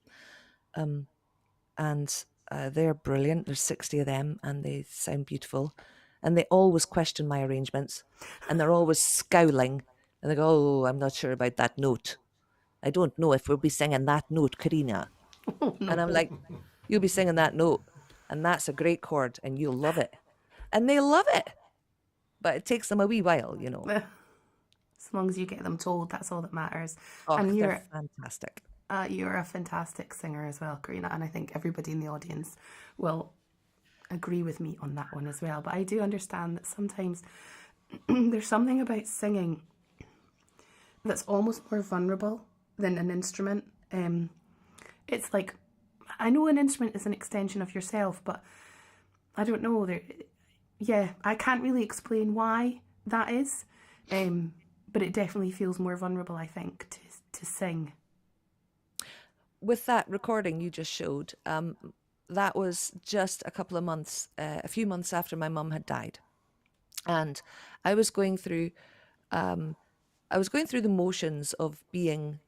and they're brilliant. There's 60 of them, and they sound beautiful. And they always question my arrangements, and they're always scowling, and they go, "Oh, I'm not sure about that note. I don't know if we'll be singing that note, Corrina." Oh And I'm no. like, "You'll be singing that note, and that's a great chord, and you'll love it." And they love it, but it takes them a wee while, you know. As long as you get them told, that's all that matters. Oh, And they're fantastic. you're a fantastic singer as well, Karina, and I think everybody in the audience will agree with me on that one as well. But I do understand that sometimes there's something about singing that's almost more vulnerable than an instrument. It's like, I know an instrument is an extension of yourself, but I don't know. Yeah, I can't really explain why that is, but it definitely feels more vulnerable, I think, to sing. With that recording you just showed, that was just a few months after my mum had died, and I was going through, the motions of being,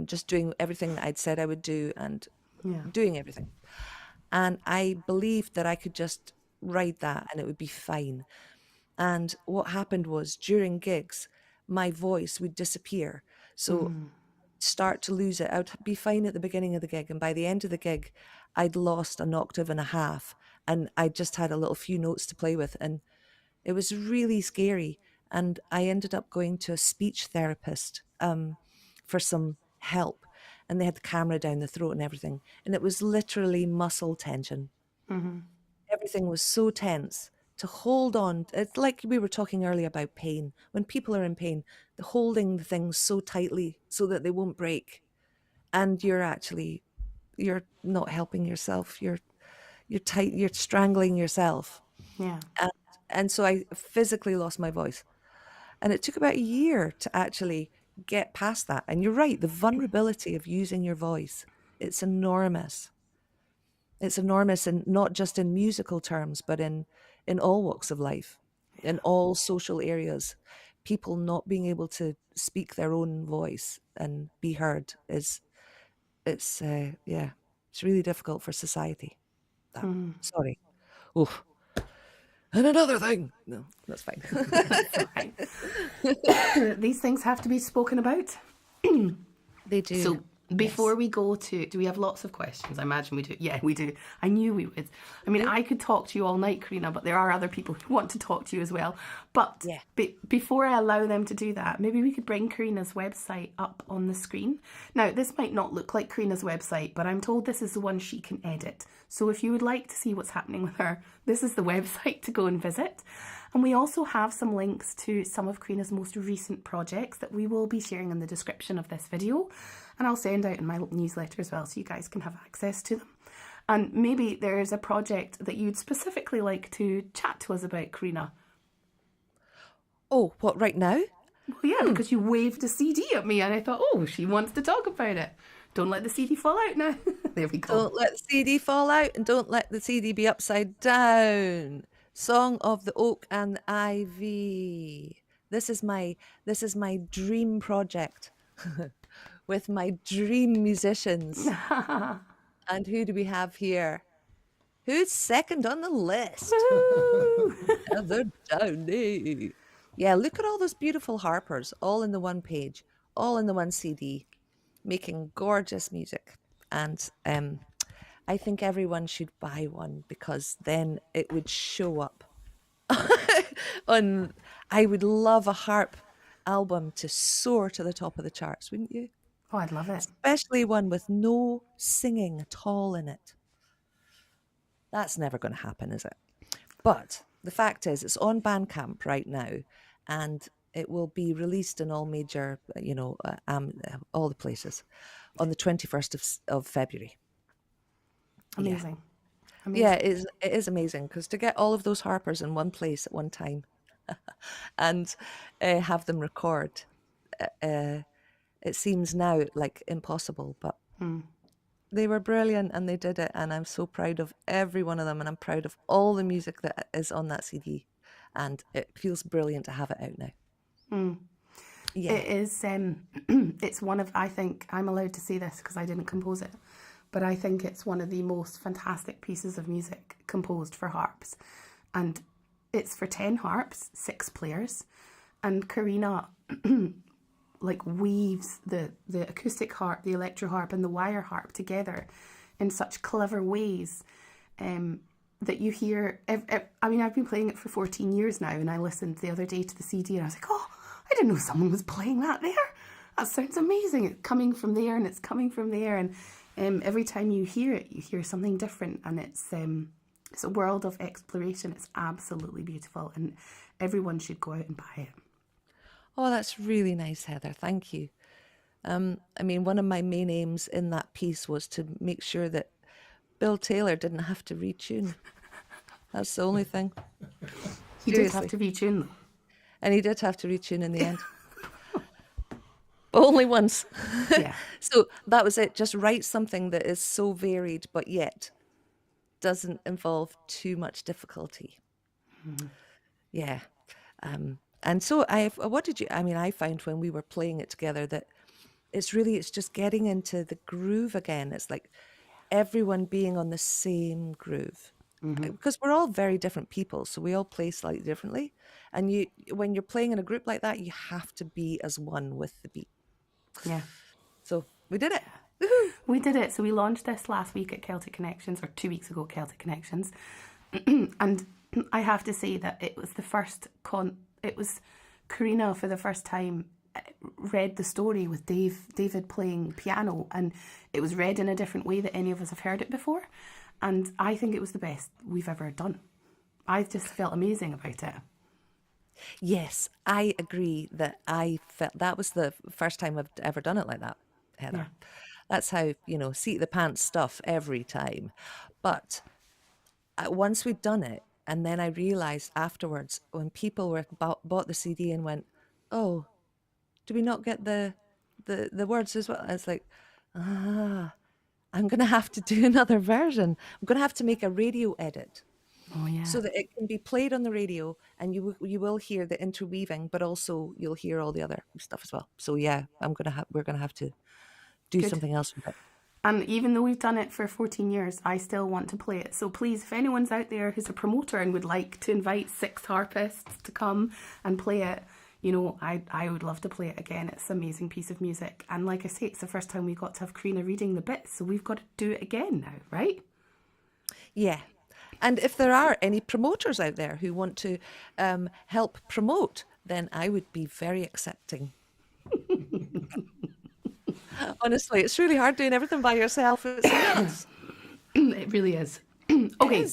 just doing everything that I'd said I would do and Yeah. doing everything, and I believed that I could just ride that and it would be fine. And what happened was during gigs, my voice would disappear. So start to lose it. I'd be fine at the beginning of the gig, and by the end of the gig, I'd lost an octave and a half, and I just had a little few notes to play with, and it was really scary. And I ended up going to a speech therapist for some help, and they had the camera down the throat and everything, and it was literally muscle tension. Everything was so tense to hold on. It's like we were talking earlier about pain. When people are in pain, the holding the things so tightly so that they won't break. And you're not helping yourself. You're strangling yourself. Yeah. And, and so I physically lost my voice. And it took about a year to actually get past that. And you're right, the vulnerability of using your voice, it's enormous. It's enormous, and not just in musical terms, but in all walks of life, in all social areas. People not being able to speak their own voice and be heard yeah, it's really difficult for society. That, sorry. Oh, and another thing. No, that's fine. That's fine. These things have to be spoken about. They do. So before we go to, do we have lots of questions? I imagine we do. Yeah, we do. I knew we would. I mean, I could talk to you all night, Karina, but there are other people who want to talk to you as well. But Yeah. before I allow them to do that, maybe we could bring Karina's website up on the screen. Now, this might not look like Karina's website, but I'm told this is the one she can edit. So if you would like to see what's happening with her, this is the website to go and visit. And we also have some links to some of Karina's most recent projects that we will be sharing in the description of this video. And I'll send out in my newsletter as well, so you guys can have access to them. And maybe there's a project that you'd specifically like to chat to us about, Karina. Oh, what, right now? Well, yeah, because you waved a CD at me and I thought, oh, she wants to talk about it. Don't let the CD fall out now. There we go. Don't let the CD fall out, and don't let the CD be upside down. Song of the Oak and the Ivy. This is my dream project with my dream musicians. And who do we have here? Who's second on the list? Heather Downey. Yeah, look at all those beautiful harpers, all in the one page, all in the one CD, making gorgeous music. And I think everyone should buy one, because then it would show up on. I would love a harp album to soar to the top of the charts, wouldn't you? Oh, I'd love it. Especially one with no singing at all in it. That's never going to happen, is it? But the fact is, it's on Bandcamp right now, and it will be released in all major, all the places on the 21st of February. Amazing. Yeah, it is amazing, because to get all of those harpers in one place at one time and have them record, it seems now like impossible, but they were brilliant and they did it, and I'm so proud of every one of them, and I'm proud of all the music that is on that CD, and it feels brilliant to have it out now. Yeah. It is, it's one of, I think, I'm allowed to say this because I didn't compose it, but I think it's one of the most fantastic pieces of music composed for harps. And it's for 10 harps, 6 players, and Corrina like weaves the acoustic harp, the electro harp and the wire harp together in such clever ways that you hear. I mean, I've been playing it for 14 years now, and I listened the other day to the CD and I was like, oh, I didn't know someone was playing that there. That sounds amazing. It's coming from there and it's coming from there, and every time you hear it, you hear something different, and it's a world of exploration. It's absolutely beautiful, and everyone should go out and buy it. Oh, that's really nice, Heather. Thank you. I mean, one of my main aims in that piece was to make sure that Bill Taylor didn't have to retune. That's the only thing. He did have to retune though. And he did have to retune in the end. But only once. Yeah. So that was it. Just write something that is so varied, but yet doesn't involve too much difficulty. Yeah. And so I found when we were playing it together that it's just getting into the groove again. It's like everyone being on the same groove, because we're all very different people. So we all play slightly differently. And when you're playing in a group like that, you have to be as one with the beat. Yeah. So we did it. Woohoo! We did it. So we launched this last week at Celtic Connections, or 2 weeks ago at Celtic Connections. And I have to say that it was the first it was Corrina for the first time read the story with David playing piano, and it was read in a different way that any of us have heard it before, and I think it was the best we've ever done. I just felt amazing about it. Yes, I agree that I felt that was the first time I've ever done it like that, Heather. Yeah. That's how, seat the pants stuff every time. But once we'd done it, and then I realized afterwards, when people bought the CD and went, oh, do we not get the words as well? I was like, I'm going to have to do another version. I'm going to have to make a radio edit. Oh yeah. So that it can be played on the radio, and you will hear the interweaving, but also you'll hear all the other stuff as well. So yeah, we're gonna have to do something else with it. And even though we've done it for 14 years, I still want to play it. So please, if anyone's out there who's a promoter and would like to invite 6 harpists to come and play it, I would love to play it again. It's an amazing piece of music. And like I say, it's the first time we got to have Corrina reading the bits, so we've got to do it again now, right? Yeah. And if there are any promoters out there who want to help promote, then I would be very accepting. Honestly, it's really hard doing everything by yourself. It's nuts. It really is. Okay,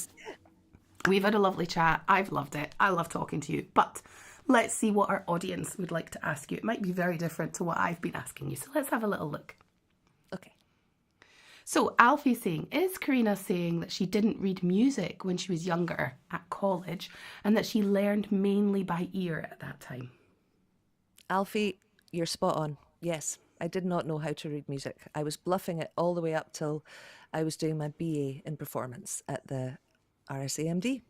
we've had a lovely chat. I've loved it. I love talking to you. But let's see what our audience would like to ask you. It might be very different to what I've been asking you. So let's have a little look. Okay. So Alfie's saying, is Corrina saying that she didn't read music when she was younger at college, and that she learned mainly by ear at that time? Alfie, you're spot on. Yes, I did not know how to read music. I was bluffing it all the way up till I was doing my BA in performance at the RSAMD.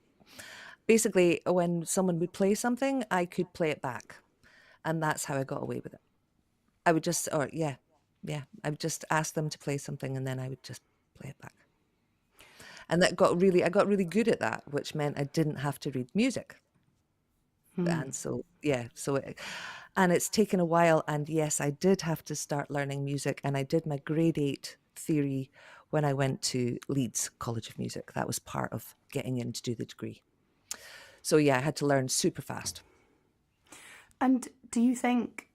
Basically, when someone would play something, I could play it back. And that's how I got away with it. I would just, I would just ask them to play something, and then I would just play it back. And I got really good at that, which meant I didn't have to read music. And so, And it's taken a while. And yes, I did have to start learning music. And I did my grade 8 theory when I went to Leeds College of Music. That was part of getting in to do the degree. So yeah, I had to learn super fast. And do you think,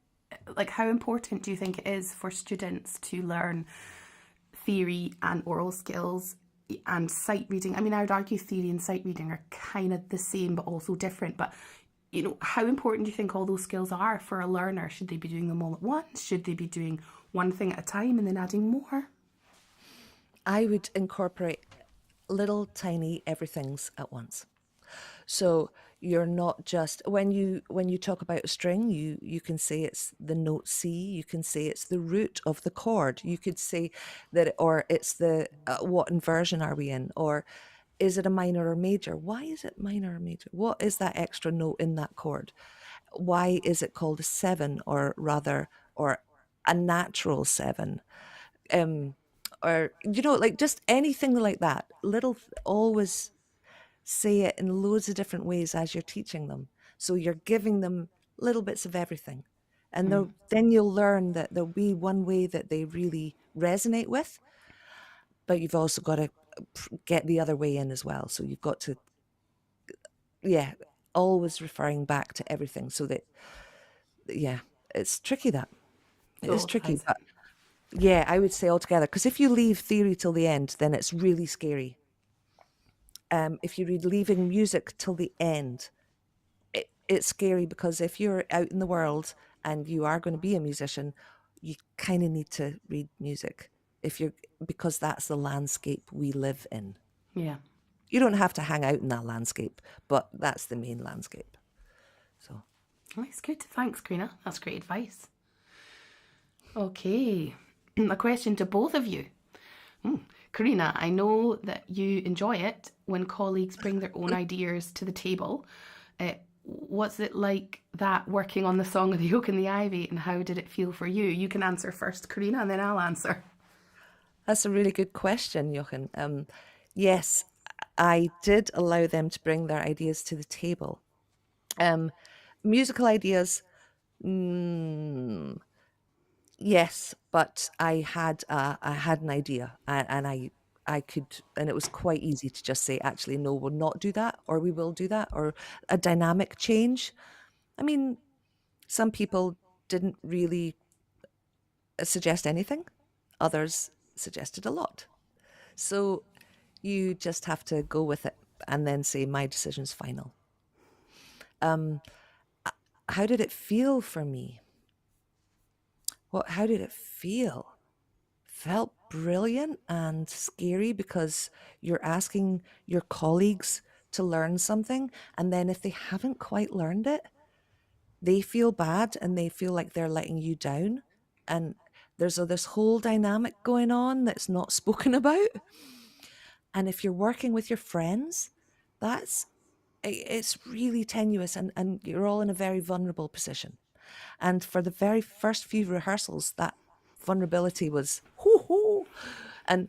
like, how important do you think it is for students to learn theory and oral skills and sight reading? I mean, I would argue theory and sight reading are kind of the same, but also different. But, you know, how important do you think all those skills are for a learner? Should they be doing them all at once? Should they be doing one thing at a time and then adding more? I would incorporate little tiny everythings at once. So you're not just when you talk about a string, you can say it's the note C, you can say it's the root of the chord, you could say that, or it's the what inversion are we in, or is it a minor or major? Why is it minor or major? What is that extra note in that chord? Why is it called a 7, or rather, or a natural 7? Or like just anything like that. Always say it in loads of different ways as you're teaching them. So you're giving them little bits of everything. And then you'll learn that there'll be one way that they really resonate with, but you've also got to get the other way in as well. So you've got to, always referring back to everything so that, it's tricky that. It is tricky, but yeah, I would say altogether, because if you leave theory till the end, then it's really scary. If you read leaving music till the end, it's scary, because if you're out in the world and you are going to be a musician, you kind of need to read music because that's the landscape we live in. Yeah. You don't have to hang out in that landscape, but that's the main landscape. So That's good. Thanks, Corrina. That's great advice. Okay. A question to both of you. Corrina, I know that you enjoy it when colleagues bring their own ideas to the table. What's it like that working on the Song of the Oak and the Ivy, and how did it feel for you? You can answer first, Corrina, and then I'll answer. that's a really good question, Jochen. Yes, I did allow them to bring their ideas to the table. Musical ideas, yes, but I had an idea, and I could, and it was quite easy to just say, actually, no, we'll not do that, or we will do that, or a dynamic change. I mean, some people didn't really suggest anything. Others suggested a lot. So you just have to go with it and then say, my decision's final. How did it feel for me? How did it feel? Felt brilliant and scary, because you're asking your colleagues to learn something, and then if they haven't quite learned it, they feel bad and they feel like they're letting you down. And there's this whole dynamic going on that's not spoken about. And if you're working with your friends, it's really tenuous, and you're all in a very vulnerable position. And for the very first few rehearsals, that vulnerability was hoo-hoo, and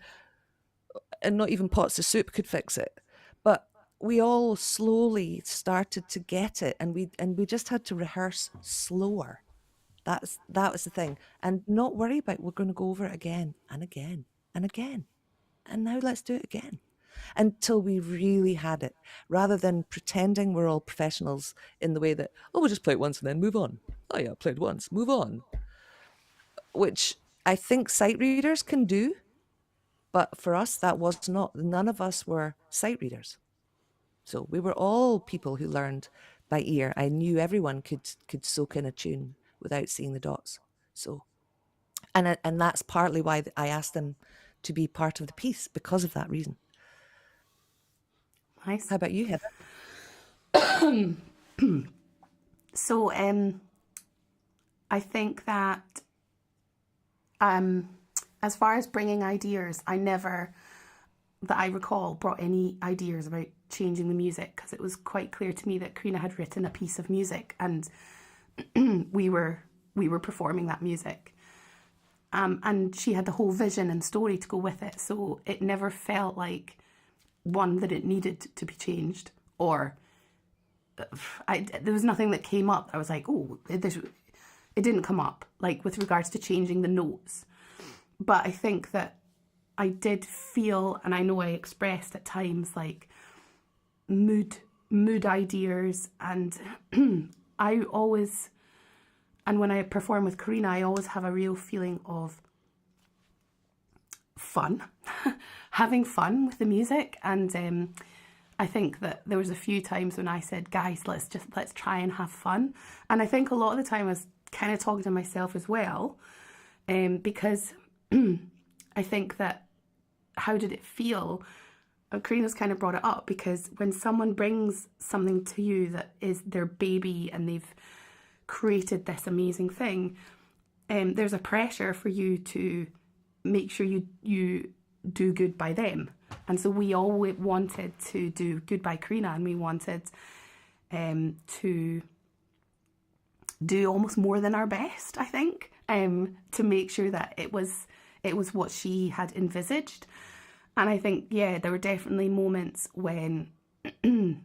not even pots of soup could fix it. But we all slowly started to get it, and we just had to rehearse slower. That was the thing, and not worry about, we're going to go over it again and again and again, and now let's do it again, until we really had it, rather than pretending we're all professionals in the way that, oh, we'll just play it once and then move on. Oh yeah, played once, move on. Which I think sight readers can do, but for us, that was not. None of us were sight readers. So we were all people who learned by ear. I knew everyone could soak in a tune without seeing the dots. So, and that's partly why I asked them to be part of the piece, because of that reason. Nice. How about you, Heather? So, I think that as far as bringing ideas, I never, that I recall, brought any ideas about changing the music, because it was quite clear to me that Corrina had written a piece of music, and we were performing that music. And she had the whole vision and story to go with it. So it never felt like, one, that it needed to be changed, or there was nothing that came up. I was like, oh, it didn't come up, like with regards to changing the notes. But I think that I did feel, and I know I expressed at times, like mood ideas, and I always, and when I perform with Corrina, I always have a real feeling of fun, having fun with the music. And I think that there was a few times when I said, guys, let's try and have fun. And I think a lot of the time I was kind of talking to myself as well, because I think that, how did it feel? Corrina's kind of brought it up, because when someone brings something to you that is their baby and they've created this amazing thing, there's a pressure for you to make sure you do good by them. And so we all wanted to do good by Corrina, and we wanted to do almost more than our best, I think, to make sure that it was what she had envisaged. And I think, yeah, there were definitely moments when I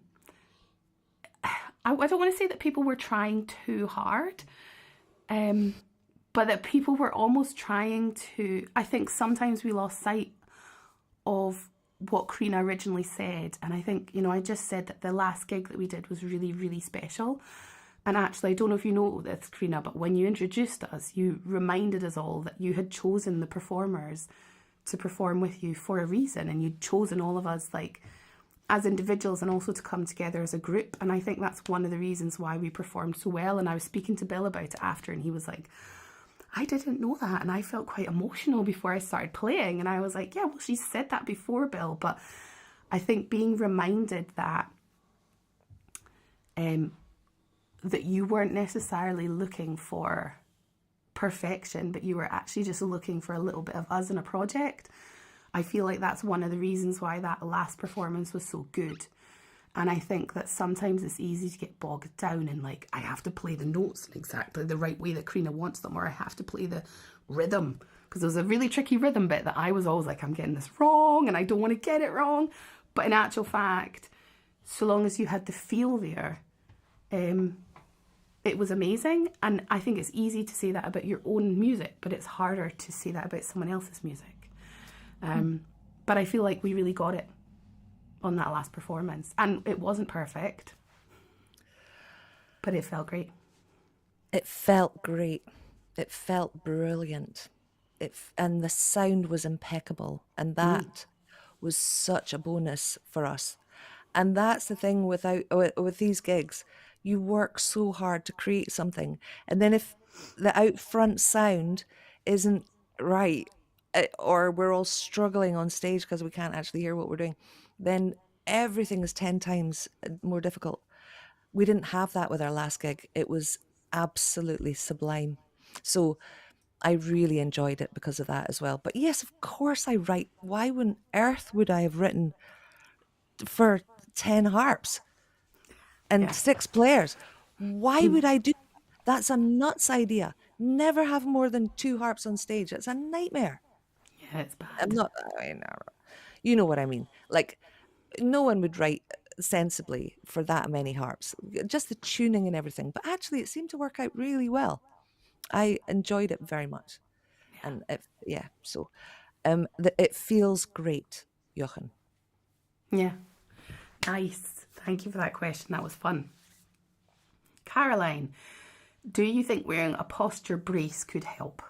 don't want to say that people were trying too hard, but that people were almost trying to, I think sometimes we lost sight of what Corrina originally said. And I think, I just said that the last gig that we did was really, really special. And actually, I don't know if you know this, Corrina, but when you introduced us, you reminded us all that you had chosen the performers to perform with you for a reason, and you'd chosen all of us, like, as individuals, and also to come together as a group. And I think that's one of the reasons why we performed so well. And I was speaking to Bill about it after, and he was like, I didn't know that, and I felt quite emotional before I started playing. And I was like, yeah, well, she said that before, Bill. But I think being reminded that that you weren't necessarily looking for perfection, but you were actually just looking for a little bit of us in a project. I feel like that's one of the reasons why that last performance was so good. And I think that sometimes it's easy to get bogged down in, like, I have to play the notes in exactly the right way that Corrina wants them, or I have to play the rhythm, because there was a really tricky rhythm bit that I was always like, I'm getting this wrong and I don't want to get it wrong. But in actual fact, so long as you had the feel there, it was amazing. And I think it's easy to say that about your own music, but it's harder to say that about someone else's music. But I feel like we really got it on that last performance. And it wasn't perfect, but it felt great. It felt great. It felt brilliant. And the sound was impeccable. And that was such a bonus for us. And that's the thing with these gigs. You work so hard to create something. And then if the out front sound isn't right, or we're all struggling on stage because we can't actually hear what we're doing, then everything is 10 times more difficult. We didn't have that with our last gig. It was absolutely sublime. So I really enjoyed it because of that as well. But yes, of course I write. Why on earth would I have written for 10 harps and 6 players? Why would I do that? That's a nuts idea. Never have more than 2 harps on stage. It's a nightmare. Yeah, it's bad. I'm not, you know what I mean? Like, no one would write sensibly for that many harps, just the tuning and everything. But actually, it seemed to work out really well. I enjoyed it very much. And so it feels great, Jochen. Yeah. Nice. Thank you for that question. That was fun. Caroline, do you think wearing a posture brace could help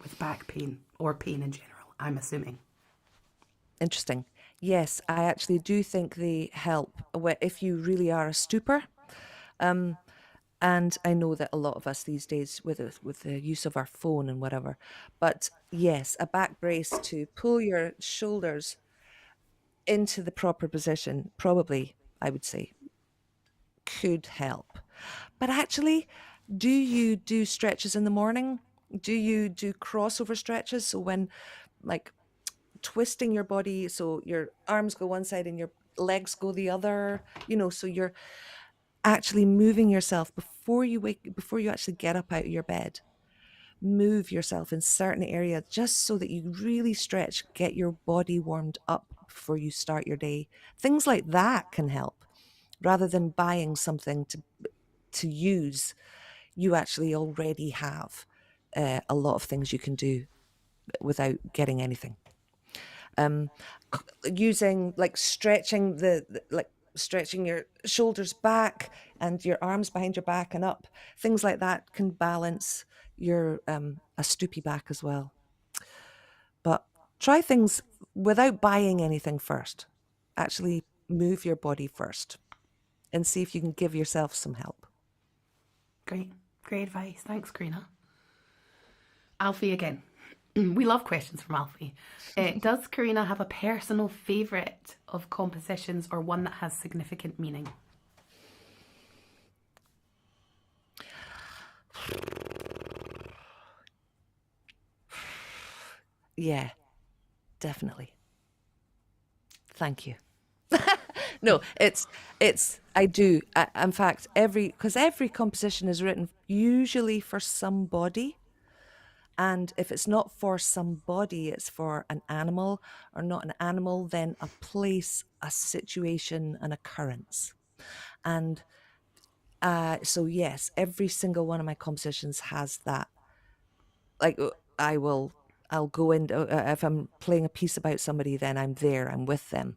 with back pain or pain in general? I'm assuming. Interesting. Yes, I actually do think they help if you really are a stooper. And I know that a lot of us these days, with the use of our phone and whatever, but yes, a back brace to pull your shoulders into the proper position, probably, I would say, could help. But actually, do you do stretches in the morning? Do you do crossover stretches? So when, like, twisting your body so your arms go one side and your legs go the other, so you're actually moving yourself before you actually get up out of your bed. Move yourself in certain areas just so that you really stretch, get your body warmed up before you start your day. Things like that can help, rather than buying something to use. you actually already have a lot of things you can do without getting anything. Using like stretching like stretching your shoulders back and your arms behind your back and up, things like that can balance your a stoopy back as well. But try things without buying anything first. Actually move your body first and see if you can give yourself some help. Great. Great advice. Thanks, Corrina. Alfie again. We love questions from Alfie. Does Corrina have a personal favourite of compositions or one that has significant meaning? Yeah, definitely. Thank you. No, I do. In fact, because every composition is written usually for somebody. And if it's not for somebody, it's for an animal, or not an animal, then a place, a situation, an occurrence. And so, yes, every single one of my compositions has that. Like, I'll go in, if I'm playing a piece about somebody, then I'm there, I'm with them.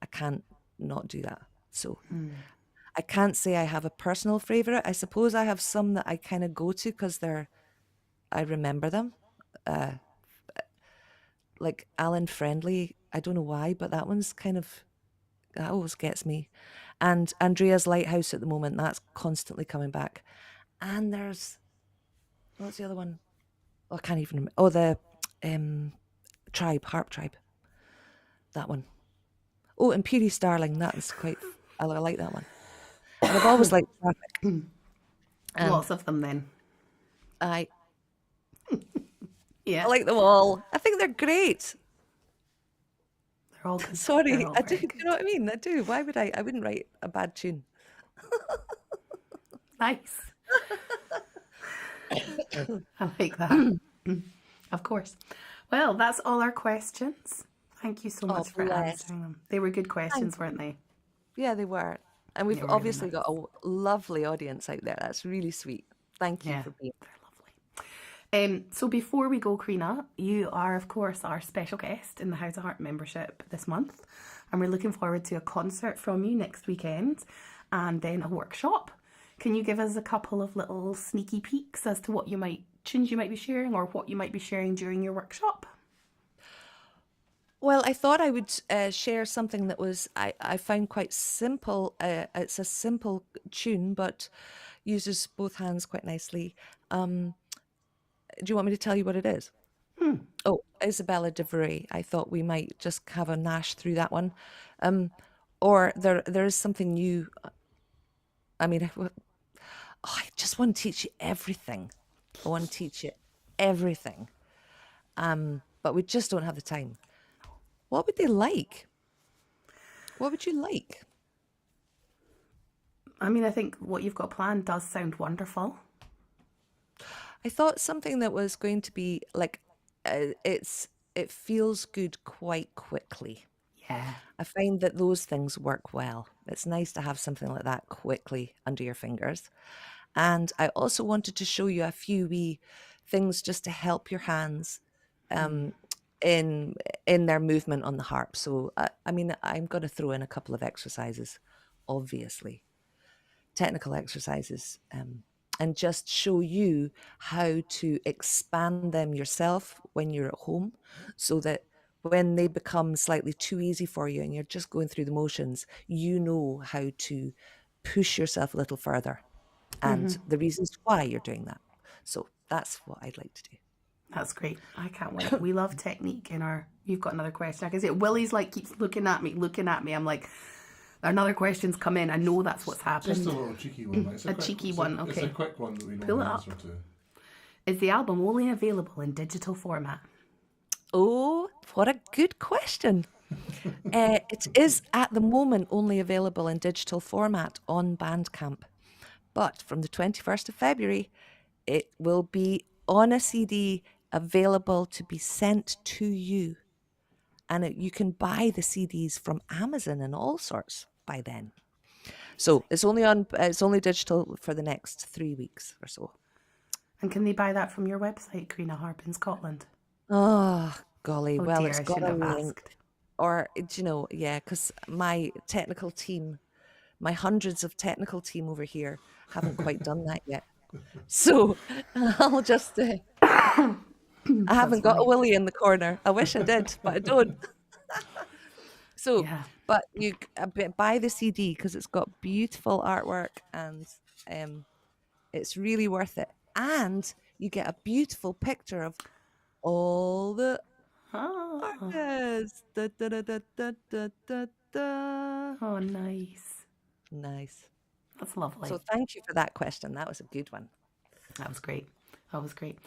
I can't not do that. So I can't say I have a personal favorite. I suppose I have some that I kind of go to because I remember them. Like Alan Friendly, I don't know why, but that always gets me. And Andrea's Lighthouse at the moment, that's constantly coming back. And what's the other one? Oh, I can't even remember. Oh, the Harp Tribe. That one. Oh, and Peary Starling, I like that one. And I've always liked traffic. Lots of them then. I Yeah. like them all. I think they're great. They're all good. Sorry, They're all I do. very You know what I mean? I do. Why would I? I wouldn't write a bad tune. Nice. I like that. Of course. Well, that's all our questions. Thank you so much for bless. answering them. They were good questions, weren't they? Yeah, they were. And we've They were really obviously got a lovely audience out there. That's really sweet. Thank you Yeah, for being. they're lovely. So before we go, Corrina, you are, of course, our special guest in the House of Heart membership this month. And we're looking forward to a concert from you next weekend and then a workshop. Can you give us a couple of little sneaky peeks as to what tunes you might be sharing or what you might be sharing during your workshop? Well, I thought I would share something that I found quite simple. It's a simple tune, but uses both hands quite nicely. Do you want me to tell you what it is? Oh, Isabella DeVry. I thought we might just have a nash through that one. Or there is something new. I mean, I just want to teach you everything. I want to teach you everything. But we just don't have the time. What would they like? What would you like? I mean, I think what you've got planned does sound wonderful. I thought something that was going to be like, it feels good quite quickly. Yeah. I find that those things work well. It's nice to have something like that quickly under your fingers. And I also wanted to show you a few wee things just to help your hands in their movement on the harp. So, I mean, I'm going to throw in a couple of exercises, obviously, technical exercises, and just show you how to expand them yourself when you're at home so that when they become slightly too easy for you and you're just going through the motions, you know how to push yourself a little further and the reasons why you're doing that. So that's what I'd like to do. That's great. I can't wait. We love technique in our... You've got another question. I can see it. Willie's like keeps looking at me. I'm like, another question's come in. I know that's what's happened. Just a little cheeky one. It's cheeky one, okay. It's a quick one that we know Pull the it up. answer to. Is the album only available in digital format? Oh, what a good question. It is at the moment only available in digital format on Bandcamp. But from the 21st of February, it will be on a CD available to be sent to you. And you can buy the CDs from Amazon and all sorts by then. So it's only digital for the next 3 weeks or so. And can they buy that from your website, Corrina Harp in Scotland? Oh, golly. Oh Well, dear, it's I got shouldn't a have link. asked. Or, yeah, because my technical team, my hundreds of technical team over here haven't quite done that yet. So I'll just, I That's haven't got a funny. Willie in the corner. I wish I did, but I don't. So, Yeah. but you buy the CD because it's got beautiful artwork and it's really worth it. And you get a beautiful picture of all the Oh, artists. Da, da, da, da, da, da, da, da. oh, nice. Nice. That's lovely. So thank you for that question. That was a good one. That was great. That was great.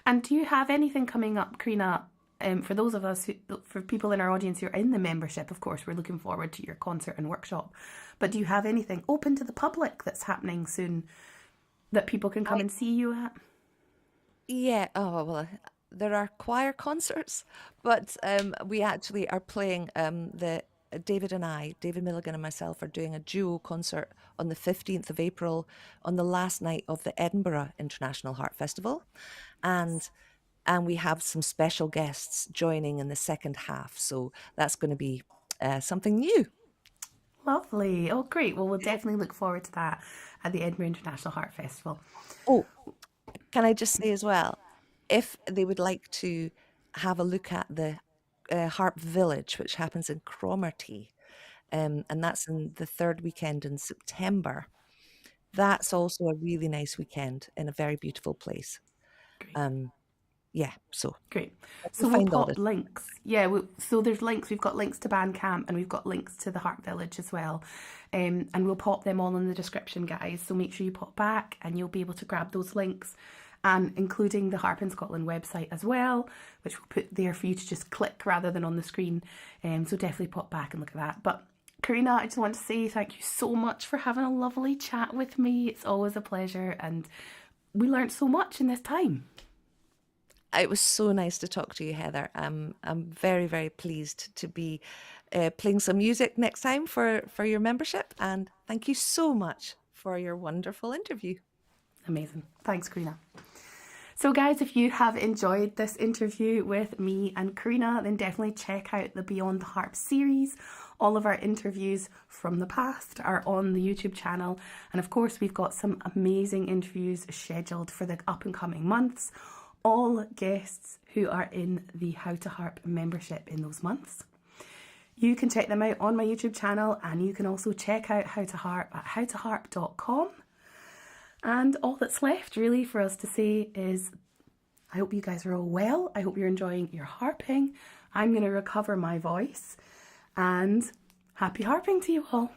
And do you have anything coming up, Corrina? For those of us, for people in our audience who are in the membership, of course, we're looking forward to your concert and workshop. But do you have anything open to the public that's happening soon that people can come and see you at? Yeah. Oh, well, there are choir concerts, but we actually are playing the David Milligan and myself are doing a duo concert on the 15th of April on the last night of the Edinburgh International Harp Festival. And we have some special guests joining in the second half. So that's going to be something new. Lovely. Oh, great. Well, we'll definitely look forward to that at the Edinburgh International Harp Festival. Oh, can I just say as well, if they would like to have a look at the Harp Village, which happens in Cromarty, and that's in the third weekend in September, that's also a really nice weekend in a very beautiful place. Great. Yeah, so Great. So we'll we'll find all pop this. links. Yeah, so there's links. We've got links to Bandcamp and we've got links to the Harp Village as well. And we'll pop them all in the description, guys. So make sure you pop back and you'll be able to grab those links, and including the Harp in Scotland website as well, which we'll put there for you to just click rather than on the screen. So definitely pop back and look at that. But Corrina, I just want to say thank you so much for having a lovely chat with me. It's always a pleasure, and we learned so much in this time. It was so nice to talk to you, Heather. I'm very, very pleased to be playing some music next time for your membership. And thank you so much for your wonderful interview. Amazing. Thanks, Corrina. So guys, if you have enjoyed this interview with me and Corrina, then definitely check out the Beyond the Harp series. All of our interviews from the past are on the YouTube channel. And of course, we've got some amazing interviews scheduled for the up and coming months. All guests who are in the How to Harp membership in those months. You can check them out on my YouTube channel, and you can also check out How to Harp at howtoharp.com. And all that's left really for us to say is I hope you guys are all well. I hope you're enjoying your harping. I'm going to recover my voice, and happy harping to you all.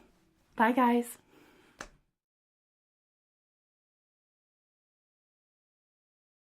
Bye guys.